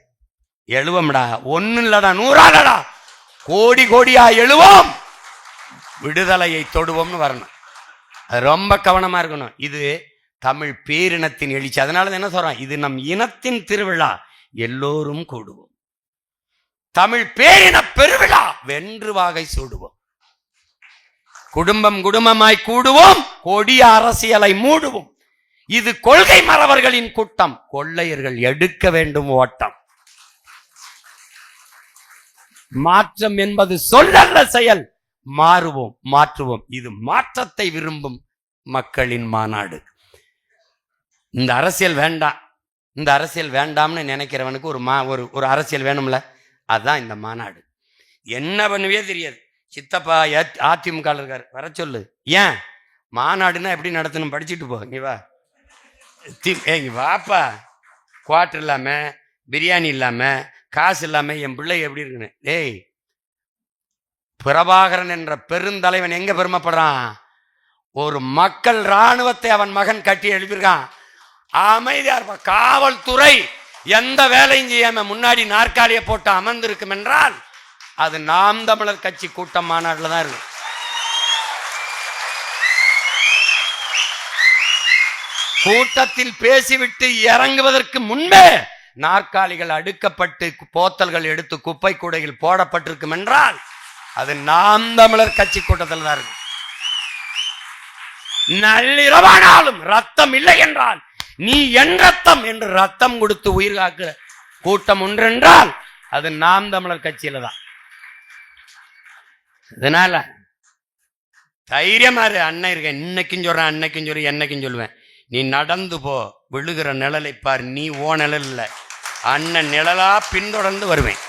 எழுவோம்டா, ஒன்னு இல்லடா, 100 கோடி கோடியா எழுவோம், விடுதலையை தொடுவோம்னு வரணும். அது ரொம்ப கவனமா இருக்கணும். இது தமிழ் பேரினத்தின் எழுச்சி. அதனால என்ன சொல்றோம்? இது நம் இனத்தின் திருவிழா, எல்லோரும் கூடுவோம். தமிழ் பேரின பெருவிழா, வென்று வாகை சூடுவோம். குடும்பம் குடும்பமாய் கூடுவோம், கொடிய அரசியலை மூடுவோம். இது கொள்கை மறவர்களின் கூட்டம், கொள்ளையர்கள் எடுக்க வேண்டும் ஓட்டம். மாற்றம் என்பது சொல்லல்ல, செயல். மாறுவோம், மாற்றுவோம். இது மாற்றத்தை விரும்பும் மக்களின் மாநாடு. இந்த அரசியல் வேண்டாம், இந்த அரசியல் வேண்டாம்னு நினைக்கிறவனுக்கு ஒரு அரசியல் வேணும்ல, அதுதான் இந்த மாநாடு. என்ன பண்ணுவே தெரியாது. சித்தப்பா அதிமுக இருக்காரு, வர சொல்லு. ஏன்? மாநாடுன்னா எப்படி நடத்தணும் படிச்சுட்டு போ. நீ வா, வாப்பா. குவார்டர் இல்லாம, பிரியாணி இல்லாம, காசு இல்லாம என் பிள்ளை எப்படி இருக்குன்னு. ஏய், பிரபாகரன் என்ற பெருந்தலைவன் எங்க பெருமைப்படுறான்? ஒரு மக்கள் இராணுவத்தை அவன் மகன் கட்டி எழுப்பியிருக்கான். அமைதியா இருப்ப. காவல்துறை எந்த வேலையும் செய்யாம முன்னாடி நாற்காலியை போட்டு அமர்ந்திருக்கும் என்றால் அது நாம் தமிழர் கட்சி கூட்டம் மாநாட்டில் தான் இருக்கு. கூட்டத்தில் பேசிவிட்டு இறங்குவதற்கு முன்பே நாற்காலிகள் அடுக்கப்பட்டு போத்தல்கள் எடுத்து குப்பை கூடையில் போடப்பட்டிருக்கும் என்றால் அது நாம் தமிழர் கட்சி கூட்டத்தில் தான் இருக்கு. நள்ளிரவானாலும் ரத்தம் இல்லை என்றால் நீ என் ரத்தம் என்று ரத்தம் கொடுத்து உயிர் காக்கிற கூட்டம் ஒன்றென்றால் அது நாம் தமிழர் கட்சியில தான். இதனால தைரியமா இரு. அண்ணன் இருக்கேன், இன்னைக்கும் சொல்றேன், அன்னைக்கும் சொல்றேன், என்னைக்கும் சொல்லுவேன். நீ நடந்து போ, விழுகிற நிழலை பார். நீ ஓ நிழல் இல்லை, அண்ணன் நிழலா பின்தொடர்ந்து வருவேன்.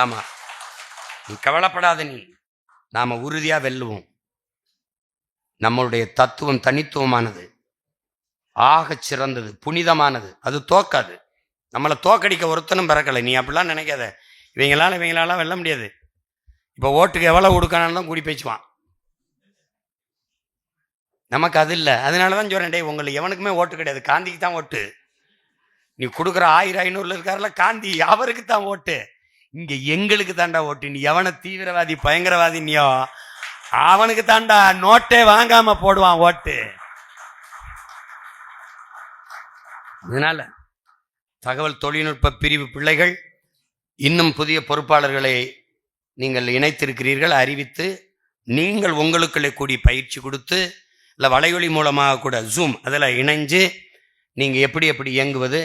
ஆமா, நீ கவலைப்படாத. நீ நாம உறுதியா வெல்லுவோம். நம்மளுடைய தத்துவம் தனித்துவமானது, ஆக சிறந்தது, புனிதமானது. அது தோக்காது. நம்மளை தோக்கடிக்க ஒருத்தனும் பிறக்கலை. நீ அப்படிலாம் நினைக்காத. இவங்களால வெல்ல முடியாது. இப்போ ஓட்டுக்கு எவ்வளவு கொடுக்கணும் தான் கூடி பேச்சுவான். நமக்கு அது இல்லை. அதனால தான் சொல்றேன், டே உங்களுக்கு எவனுக்குமே ஓட்டு கிடையாது, காந்திக்கு தான் ஓட்டு. நீ கொடுக்குற 1000-500 இருக்காருல காந்தி, அவருக்கு தான் ஓட்டு. இங்க எங்களுக்கு தாண்டா ஓட்டு. நீ எவனை தீவிரவாதி பயங்கரவாதி நீயோ அவனுக்கு தாண்டா நோட்டே வாங்காம போடுவான் ஓட்டு. அதனால தகவல் தொழில்நுட்ப பிரிவு பிள்ளைகள் இன்னும் புதிய பொறுப்பாளர்களை நீங்கள் இணைத்திருக்கிறீர்கள். அறிவித்து நீங்கள் உங்களுக்குள்ளே கூடி பயிற்சி கொடுத்து, இல்லை வலையொலி மூலமாக கூட ஜூம் அதில் இணைஞ்சு நீங்கள் எப்படி இயங்குவது,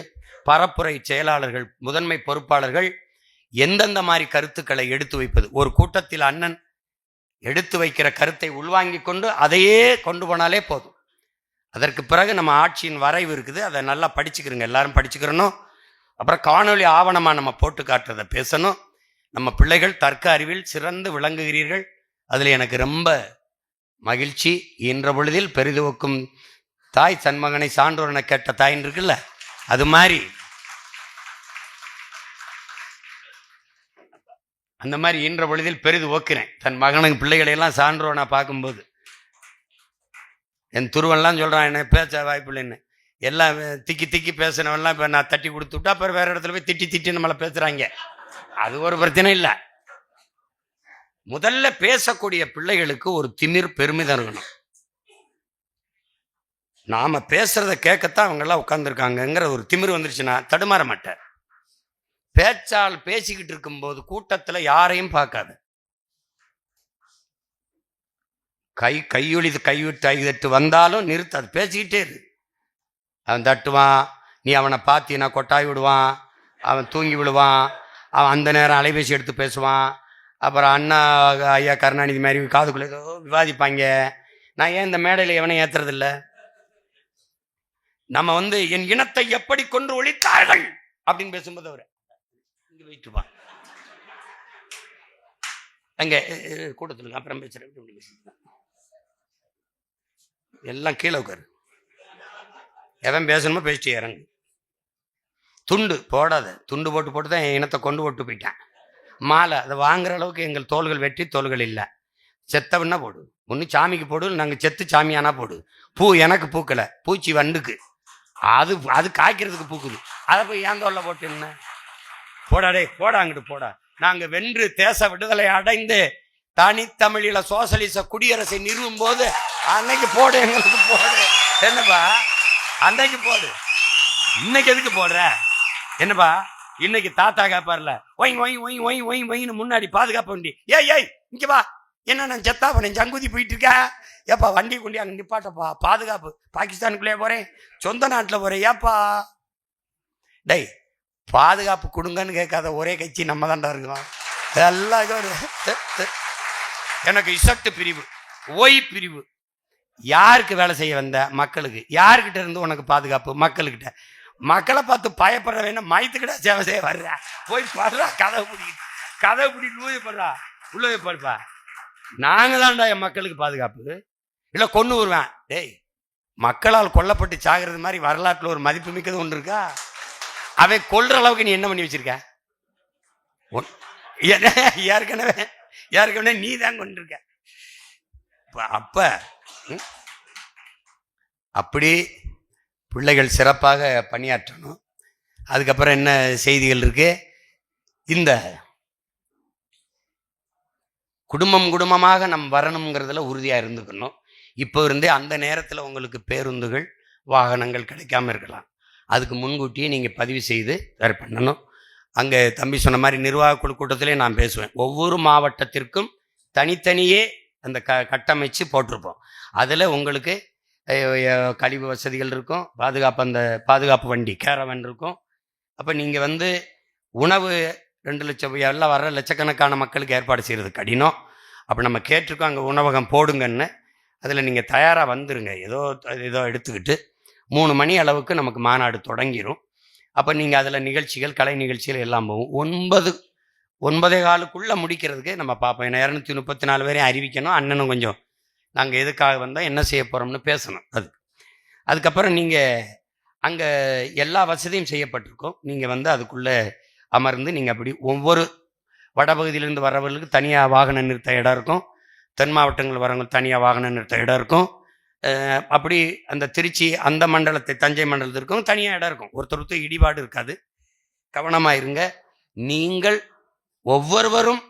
பரப்புரை செயலாளர்கள் முதன்மை பொறுப்பாளர்கள் எந்தெந்த மாதிரி கருத்துக்களை எடுத்து வைப்பது. ஒரு கூட்டத்தில் அண்ணன் எடுத்து வைக்கிற கருத்தை உள்வாங்கி கொண்டு அதையே கொண்டு போனாலே போதும். அதற்கு பிறகு நம்ம ஆட்சியின் வரைவு இருக்குது, அதை நல்லா படிச்சுக்கிறோங்க, எல்லாரும் படிச்சுக்கிறணும். அப்புறம் காணொலி ஆவணமாக நம்ம போட்டு காட்டுறதை பேசணும். நம்ம பிள்ளைகள் தர்க்க அறிவில் சிறந்து விளங்குகிறீர்கள். அதில் எனக்கு ரொம்ப மகிழ்ச்சி. என்ற பொழுதில் பெரிதுவக்கும் தாய் தன்மகனை சான்றோரனை கேட்ட தாயின் இருக்குல்ல, அது மாதிரி அந்த மாதிரி ஈன்ற பொழுதில் பெரிது ஓக்கிறேன். தன் மகனுக்கு பிள்ளைகளையெல்லாம் சான்றோனா பார்க்கும்போது என் துருவெல்லாம் சொல்கிறான், என்ன பேச வாய்ப்பு இல்லைன்னு. எல்லாம் திக்கி பேசினவெல்லாம் இப்போ நான் தட்டி கொடுத்து விட்டா அப்புறம் வேற இடத்துல போய் திட்டி நம்மளை பேசுகிறாங்க. அது ஒரு பிரச்சனை இல்லை. முதல்ல பேசக்கூடிய பிள்ளைகளுக்கு ஒரு திமிர் பெருமிதம் இருக்கணும். நாம பேசுறத கேட்கத்தான் அவங்கெல்லாம் உட்கார்ந்துருக்காங்கங்கிற ஒரு திமிர் வந்துருச்சுன்னா தடுமாற மாட்டார். பேச்சால் பேசிக்கிட்டு இருக்கும்போது கூட்டத்தில் யாரையும் பார்க்காது. கைவிட்டு வந்தாலும் நிறுத்தாது, பேசிக்கிட்டே இரு. அவன் தட்டுவான், நீ அவனை பார்த்தீன்னா கொட்டாய் விடுவான், அவன் தூங்கி விடுவான், அவன் அந்த நேரம் அலைபேசி எடுத்து பேசுவான். அப்புறம் அண்ணா ஐயா கருணாநிதி மாதிரி காதுக்குள்ளே ஏதோ விவாதிப்பாங்க. நான் ஏன் இந்த மேடையில் எவனை ஏத்துறதில்ல? நம்ம என் இனத்தை எப்படி கொன்று ஒழித்தார்கள் அப்படின்னு பேசும்போது அவரை இங்க வைத்துப்பான். அங்க கூட்டத்தில் அப்புறம் பேசுறேன், எல்லாம் கீழே உட்காரு, எவன் பேசணுமோ பேசிட்டு இறங்கு. துண்டு போடாத, துண்டு போட்டு தான் என் இனத்தை கொண்டு போட்டு போயிட்டான். மாலை அதை வாங்குற அளவுக்கு எங்கள் தோள்கள் வெட்டி தோள்கள் இல்லை. செத்தவன்னா போடு, ஒன்று சாமிக்கு போடு, நாங்கள் செத்து சாமியானா போடு. பூ எனக்கு பூக்கலை, பூச்சி வண்டுக்கு, அது காய்க்கிறதுக்கு பூக்குது, அதை போய் ஏன் தோல்ல போட்டு என்ன போடாடே, போடா அங்கிட்டு போடா. நாங்கள் வென்று தேச விடுதலை அடைந்து தனித்தமிழில சோசலிச குடியரசை நிறுவும் போது அன்னைக்கு போடு, எங்களுக்கு போடு. என்னப்பா அன்னைக்கு போடு, இன்னைக்கு எதுக்கு போடுற? என்னப்பா இன்னைக்கு தாத்தா கேப்பார்ல, ஒயின்னு முன்னாடி பாதுகாப்பு வண்டி, ஏய் இங்க வா, என்ன நான் செத்தா போனேன் ஜங்குதி போயிட்டு இருக்கா, ஏப்பா வண்டி கொண்டி அங்கே நிப்பாட்டப்பா, பாதுகாப்பு, பாகிஸ்தானுக்குள்ளே போறேன், சொந்த நாட்டில் போறேன், ஏப்பா டை பாதுகாப்பு கொடுங்கன்னு கேட்காத ஒரே கட்சி நம்ம தாண்டா இருக்கோம். எல்லாம் எனக்கு இசட்டு பிரிவு, ஓய் பிரிவு. யாருக்கு வேலை செய்ய வந்த? மக்களுக்கு. யாருக்கிட்ட இருந்து உனக்கு பாதுகாப்பு? மக்களுக்கிட்ட. மக்களை பார்த்து பயப்படுற வேணும், மயத்துக்கிட்ட சேவை செய்ய வர்ற, போய் படுறா, கதவை பிடி லூய படுறா, உள்ள படுப்பா. நாங்க தான்டா என் மக்களுக்கு பாதுகாப்பு. இல்லை கொண்டு வருவேன். டேய், மக்களால் கொல்லப்பட்டு சாகிறது மாதிரி வரலாற்றில் ஒரு மதிப்பு மிக்கது ஒன்று இருக்கா? அவன் கொல்ற அளவுக்கு நீ என்ன பண்ணி வச்சிருக்க? ஏற்கனவே நீ தான் கொண்டிருக்க. அப்ப அப்படி பிள்ளைகள் சிறப்பாக பணியாற்றணும். அதுக்கப்புறம் என்ன செய்திகள் இருக்கு? இந்த குடும்பமாக நம் வரணுங்கிறதுல உறுதியாக இருந்துக்கணும். இப்போ இருந்தே அந்த நேரத்தில் உங்களுக்கு பேருந்துகள் வாகனங்கள் கிடைக்காம இருக்கலாம். அதுக்கு முன்கூட்டியே நீங்கள் பதிவு செய்து வேறு பண்ணணும். அங்கே தம்பி சொன்ன மாதிரி நிர்வாக குழு கூட்டத்திலே நான் பேசுவேன். ஒவ்வொரு மாவட்டத்திற்கும் தனித்தனியே அந்த கட்டமைச்சு போட்டிருப்போம். அதில் உங்களுக்கு கழிவு வசதிகள் இருக்கும், அந்த பாதுகாப்பு வண்டி கேரவன் இருக்கும், அப்போ நீங்கள் வந்து உணவு 2 லட்சம் எல்லாம் வர லட்சக்கணக்கான மக்களுக்கு ஏற்பாடு செய்கிறது கடினம். அப்போ நம்ம கேட்டிருக்கோம் அங்கே உணவகம் போடுங்கன்னு. அதில் நீங்கள் தயாராக வந்துருங்க. ஏதோ எடுத்துக்கிட்டு 3 மணி அளவுக்கு நமக்கு மாநாடு தொடங்கிடும். அப்போ நீங்கள் அதில் நிகழ்ச்சிகள், கலை நிகழ்ச்சிகள் எல்லாம் போகும். 9:15 முடிக்கிறதுக்கு நம்ம பார்ப்போம். ஏன்னா 234 பேரையும் அறிவிக்கணும். அண்ணனும் கொஞ்சம் நாங்கள் எதுக்காக வந்தோம், என்ன செய்ய போகிறோம்னு பேசணும். அதுக்கப்புறம் நீங்கள் அங்கே எல்லா வசதியும் செய்யப்பட்டிருக்கும். நீங்கள் வந்து அதுக்குள்ளே அமர்ந்து நீங்கள் அப்படி ஒவ்வொரு வடபகுதியிலேருந்து வரவர்களுக்கு தனியாக வாகன நிறுத்த இடம் இருக்கும். தென் மாவட்டங்கள் வரவங்களுக்கு தனியாக வாகன நிறுத்த இடம் இருக்கும். அப்படி அந்த திருச்சி அந்த மண்டலத்தை தஞ்சை மண்டலத்திற்கும் தனியாக இடம் இருக்கும். ஒருத்தருக்கு இடிபாடு இருக்காது. கவனமாக இருங்க. நீங்கள் ஒவ்வொருவரும்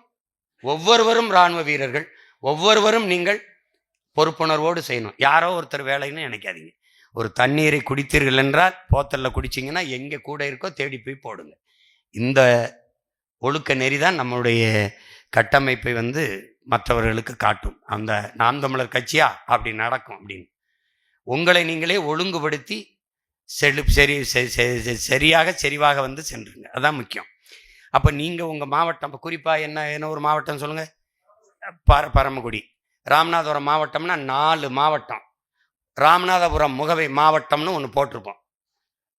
இராணுவ வீரர்கள், ஒவ்வொருவரும் நீங்கள் பொறுப்புணர்வோடு செய்யணும். யாரோ ஒருத்தர் வேலைன்னு நினைக்காதீங்க. ஒரு தண்ணீரை குடித்தீர்கள் என்றால் போத்தலில் குடிச்சிங்கன்னா எங்கே கூட இருக்கோ தேடி போய் போடுங்க. இந்த ஒழுக்க நெறிதான் நம்மளுடைய கட்டமைப்பை வந்து மற்றவர்களுக்கு காட்டும். அந்த நாம் தமிழர் கட்சியா அப்படி நடக்கும் அப்படின்னு உங்களை நீங்களே ஒழுங்குபடுத்தி சரிவாக வந்து சென்றுங்க. அதான் முக்கியம். அப்போ நீங்கள் உங்கள் மாவட்டம், இப்போ குறிப்பாக என்ன ஒரு மாவட்டம் சொல்லுங்கள். பரமக்குடி. ராமநாதபுரம் மாவட்டம்னா 4 மாவட்டம். ராமநாதபுரம் முகவை மாவட்டம்னு ஒன்று போட்டிருப்போம்.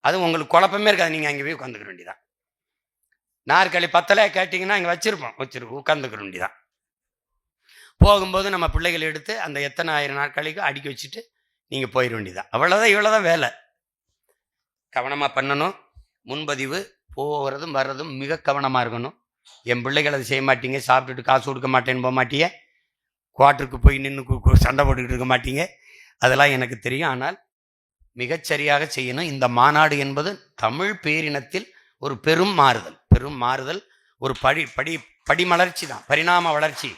அது உங்களுக்கு குழப்பமே இருக்காது. நீங்கள் அங்கே போய் உட்காந்துக்க வேண்டியதான். நாற்காலி 10 கேட்டிங்கன்னா இங்கே வச்சுருப்போம், உட்காந்துக்க வேண்டியதான். போகும்போது நம்ம பிள்ளைகள் எடுத்து அந்த எத்தனை 1000 நாற்காலிக்கு அடுக்கி வச்சுட்டு நீங்கள் போயிட வேண்டியதான். அவ்வளோதான், இவ்வளோதான் வேலை. கவனமாக பண்ணணும். முன்பதிவு போகிறதும் வர்றதும் மிக கவனமாக இருக்கணும். என் பிள்ளைகள் அதை செய்ய மாட்டீங்க. சாப்பிட்டுட்டு காசு கொடுக்க மாட்டேன்னு போக மாட்டீங்க. குவார்ட்டருக்கு போய் நின்று சண்டை போட்டுக்கிட்டு இருக்க மாட்டீங்க. அதெல்லாம் எனக்கு தெரியும். ஆனால் மிகச்சரியாக செய்யணும். இந்த மாநாடு என்பது தமிழ் பேரினத்தில் ஒரு பெரும் மாறுதல், ஒரு படிமலர்ச்சி தான், பரிணாம வளர்ச்சி,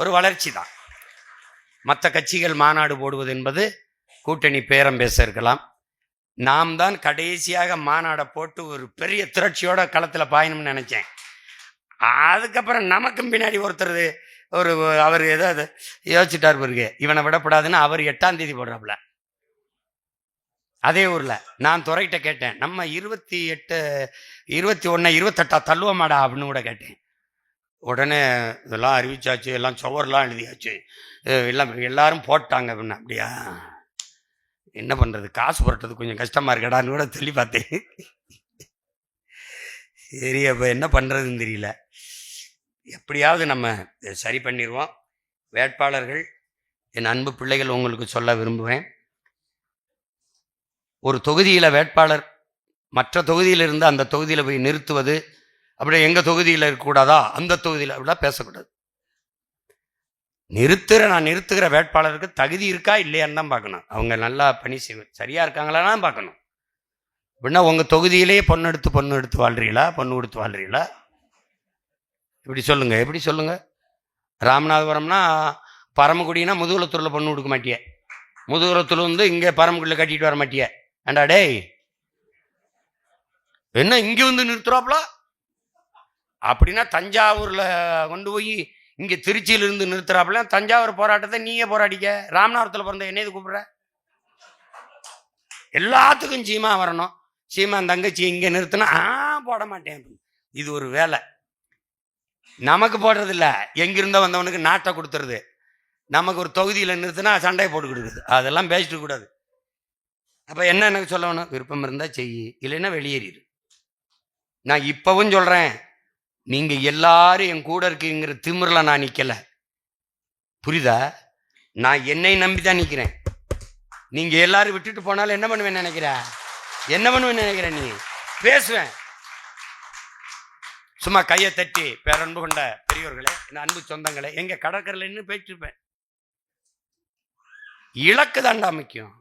ஒரு வளர்ச்சி தான். மற்ற கட்சிகள் மாநாடு போடுவது என்பது கூட்டணி பேரம் பேச இருக்கலாம். நாம் தான் கடைசியாக மாநாடை போட்டு ஒரு பெரிய திரட்சியோட களத்தில் பாயணும்னு நினைச்சேன். அதுக்கப்புறம் நமக்கும் பின்னாடி ஒருத்தர் அவர் ஏதோ யோசிச்சுட்டார் பிறகு இவனை விடப்படாதுன்னு அவர் 8ஆம் தேதி போடுறாப்புல. அதே ஊரில் நான் துறைகிட்ட கேட்டேன், நம்ம 28, 21, 28 தள்ளுவமாடா அப்படின்னு கூட கேட்டேன். உடனே இதெல்லாம் அறிவிச்சாச்சு, எல்லாம் சுவர்லாம் எழுதியாச்சு, எல்லாரும் போட்டாங்க அப்படின்னா. அப்படியா, என்ன பண்ணுறது, காசு புரட்டுறது கொஞ்சம் கஷ்டமாக இருக்கடான்னு கூட சொல்லி பார்த்தேன். சரி, அப்போ என்ன பண்ணுறதுன்னு தெரியல. எப்படியாவது நம்ம சரி பண்ணிடுவோம். வேட்பாளர்கள், என் அன்பு பிள்ளைகள், உங்களுக்கு சொல்ல விரும்புவேன். ஒரு தொகுதியில் வேட்பாளர் மற்ற தொகுதியிலிருந்து அந்த தொகுதியில் போய் நிறுத்துவது, அப்படியே எங்கள் தொகுதியில் இருக்கக்கூடாதா, அந்த தொகுதியில் அப்படிலாம் பேசக்கூடாது. நான் நிறுத்துகிற வேட்பாளருக்கு தகுதி இருக்கா இல்லையான்னு தான் பார்க்கணும். அவங்க நல்லா பணி செய்வது சரியாக இருக்காங்களான்னு பார்க்கணும். அப்படின்னா உங்கள் தொகுதியிலேயே பொண்ணு எடுத்து வாழ்றீங்களா, பொண்ணு கொடுத்து வாழ்றீங்களா? எப்படி சொல்லுங்க. ராமநாதபுரம்னா பரமக்குடினா முதுகுளத்தூரில் பொண்ணு கொடுக்க மாட்டியே, முதுகுளத்தூர் வந்து இங்கே பரமக்குடியில் கட்டிட்டு வர மாட்டியே. ஏண்டா டேய், என்ன இங்கே வந்து நிறுத்துறாப்புல? அப்படின்னா தஞ்சாவூரில் கொண்டு போய் இங்கே திருச்சியிலிருந்து நிறுத்துறாப்புல. தஞ்சாவூர் போராட்டத்தை நீயே போராடிக்க. ராமநாதபுரத்தில் பிறந்த என்னது கூப்பிடுற? எல்லாத்துக்கும் சீமா வரணும். சீமான் தங்கச்சி இங்கே நிறுத்தினா போட மாட்டேன். இது ஒரு வேலை. நமக்கு போடுறதில்ல, எங்கிருந்தோ வந்தவனுக்கு நாட்டை கொடுத்துருது. நமக்கு ஒரு தொகுதியில் நிறுத்தினா சண்டையை போட்டு கொடுக்குது. அதெல்லாம் பேசிட்டு கூடாது. அப்போ என்ன எனக்கு சொல்லணும், விருப்பம் இருந்தால் செய், இல்லைன்னா வெளியேறிடு. நான் இப்பவும் சொல்கிறேன், நீங்கள் எல்லாரும் என் கூட இருக்கீங்கிற திமிரில் நான் நிற்கலை, புரியுதா? நான் என்னை நம்பி தான் நிற்கிறேன். நீங்கள் எல்லாரும் விட்டுட்டு போனாலும் என்ன பண்ணுவேன்னு நினைக்கிற? நீ பேசுவேன். சும்மா கையை தட்டி, பேரன்பு கொண்ட பெரியோர்களே, என் அன்பு சொந்தங்களே, எங்க கடற்கரையில் இன்னும் பேசிருப்பேன். இலக்கு தாண்டா முக்கியம்.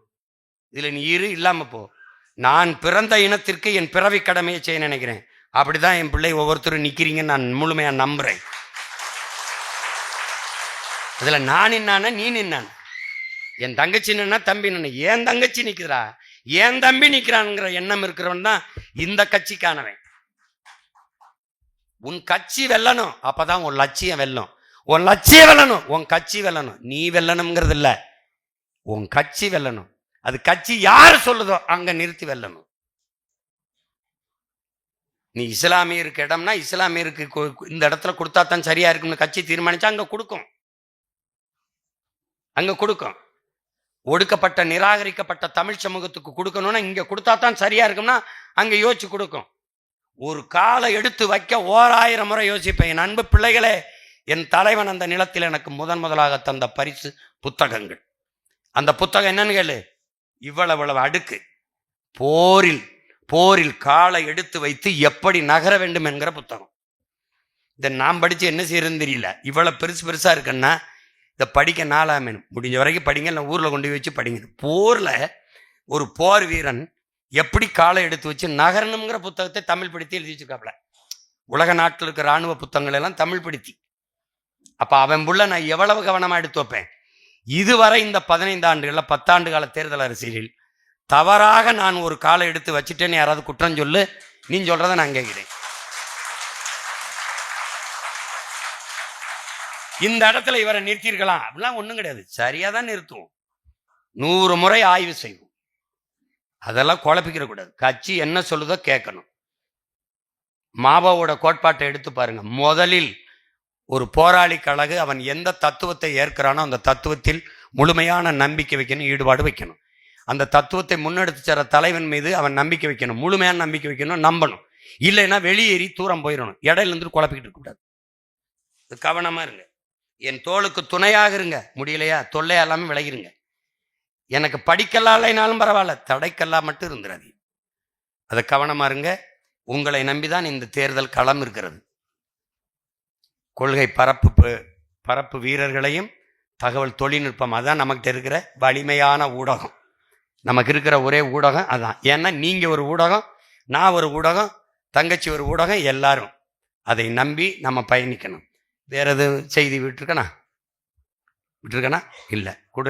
இதுல நீ இல்லாம போ. நான் பிறந்த இனத்திற்கு என் பிறவி கடமையை செய்ய நினைக்கிறேன். அப்படிதான் என் பிள்ளை ஒவ்வொருத்தரும் நிக்கிறீங்கன்னு நான் முழுமையா நம்புறேன். அதுல நான் நின்னான, நீ நின்னான, என் தங்கச்சி நின்னா, தம்பி நின்ன. ஏன் தங்கச்சி நிக்கிறா, ஏன் தம்பி நிக்கிறான்ங்கிற எண்ணம் இருக்கிறவன் தான் இந்த கட்சிக்கானவன். உன் கட்சி வெல்லணும், அப்பதான் உன் லட்சியம் வெல்லும். உன் லட்சியம் வெல்லணும், உன் கட்சி வெல்லணும். நீ வெல்லணுங்கிறது இல்ல, உன் கட்சி வெல்லணும். அது கட்சி யாரு சொல்லுதோ அங்க நிறுத்தி வெல்லணும். நீ இஸ்லாமியருக்கு இடம்னா இஸ்லாமியருக்கு இந்த இடத்துல கொடுத்தா தான் சரியா இருக்கும்னு கட்சி தீர்மானிச்சா அங்க கொடுக்கும். ஒடுக்கப்பட்ட நிராகரிக்கப்பட்ட தமிழ் சமூகத்துக்கு கொடுக்கணும்னா இங்க கொடுத்தா தான் சரியா இருக்கும்னா அங்க யோசிச்சு கொடுக்கும். ஒரு காலை எடுத்து வைக்க 1000 முறை யோசிப்பேன். என் அன்பு பிள்ளைகளே, என் தலைவன் அந்த நிலத்தில் எனக்கு முதலாக தந்த பரிசு புத்தகங்கள். அந்த புத்தகம் என்னன்னு கேளு, இவ்வளவு அடுக்கு. போரில் காலை எடுத்து வைத்து எப்படி நகர வேண்டும் என்கிற புத்தகம். இதை நான் படிச்சு என்ன செய்யறதுன்னு தெரியல. இவ்வளவு பெருசா இருக்குன்னா இதை படிக்க நாளாமே, முடிஞ்ச வரைக்கும் படிங்க, இல்லை ஊர்ல கொண்டு வச்சு படிங்க. போர்ல ஒரு போர் வீரன் எப்படி காலை எடுத்து வச்சு நகரணுங்கிற புத்தகத்தை தமிழ் படுத்தி எழுதி வச்சுக்காப்ல. உலக நாட்டில் இருக்கிற இராணுவ புத்தகங்கள் எல்லாம் தமிழ் படுத்தி. அப்ப அவன் புள்ள நான் எவ்வளவு கவனமா எடுத்து வைப்பேன். இதுவரை இந்த 15 ஆண்டுகள்ல 10 ஆண்டு கால தேர்தல் அரசியலில் தவறாக நான் ஒரு காலை எடுத்து வச்சுட்டேன்னு யாராவது குற்றம் சொல்லு, நீ சொல்றத நான் கேட்கிறேன். இந்த இடத்துல இவரை நிறுத்திருக்கலாம் அப்படிலாம் ஒண்ணும் கிடையாது. சரியா தான் நிறுத்துவோம். 100 முறை ஆய்வு செய்வோம். அதெல்லாம் குழப்பிக்கிற கூடாது. கட்சி என்ன சொல்லுதோ கேட்கணும். மாவோட கோட்பாட்டை எடுத்து பாருங்க. முதலில் ஒரு போராளி கழகு அவன் எந்த தத்துவத்தை ஏற்கிறானோ அந்த தத்துவத்தில் முழுமையான நம்பிக்கை வைக்கணும், ஈடுபாடு வைக்கணும். அந்த தத்துவத்தை முன்னெடுத்து சென்ற தலைவன் மீது அவன் நம்பிக்கை வைக்கணும், முழுமையான நம்பிக்கை வைக்கணும், நம்பணும். இல்லைன்னா வெளியேறி தூரம் போயிடணும். இடையில இருந்து குழப்பிக்கிட்டு இருக்க கூடாது. கவனமா இருங்க. என் தோளுக்கு துணையாக இருங்க. முடியலையா தொல்லையா எல்லாமே விலகிருங்க. எனக்கு படிக்கலாம் இல்லைனாலும் பரவாயில்ல, தடைக்கல்லாம் மட்டும் இருந்துடாது. அதை கவனமா இருங்க. உங்களை நம்பிதான் இந்த தேர்தல் களம் இருக்கிறது. கொள்கை பரப்பு வீரர்களையும் தகவல் தொழில்நுட்பம், அதான் நமக்கிட்ட இருக்கிற வலிமையான ஊடகம். நமக்கு இருக்கிற ஒரே ஊடகம் அதான். ஏன்னா நீங்க ஒரு ஊடகம், நான் ஒரு ஊடகம், தங்கச்சி ஒரு ஊடகம், எல்லாரும் அதை நம்பி நம்ம பயணிக்கணும். வேற எதுவும் செய்தி விட்டுருக்கனா இல்லை கூட.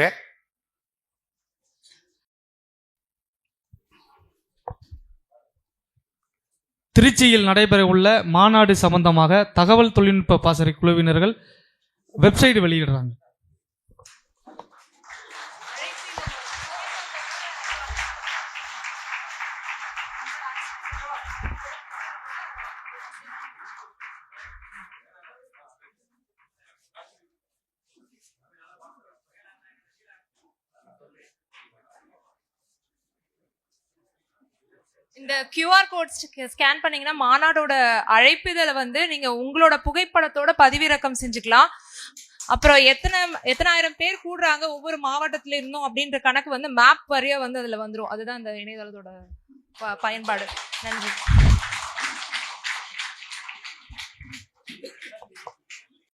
திருச்சியில் நடைபெற உள்ள மாநாடு சம்பந்தமாக தகவல் தொழில்நுட்ப பாசறை குழுவினர்கள் வெப்சைட் வெளியிடுறாங்க. இந்த QR கோட் ஸ்கேன் பண்ணீங்கன்னா மாநாடோட அழைப்பிதழை வந்து நீங்க உங்களோட புகைப்படத்தோட பதிவிறக்கம் செஞ்சுக்கலாம். அப்புறம் எத்தனை ஆயிரம் பேர் கூடுறாங்க ஒவ்வொரு மாவட்டத்துல இருந்தும் அப்படின்ற கணக்கு வந்து மேப் வரையா வந்து அதுல வந்துடும். அதுதான் இந்த இணையதளத்தோட பயன்பாடு. நன்றி.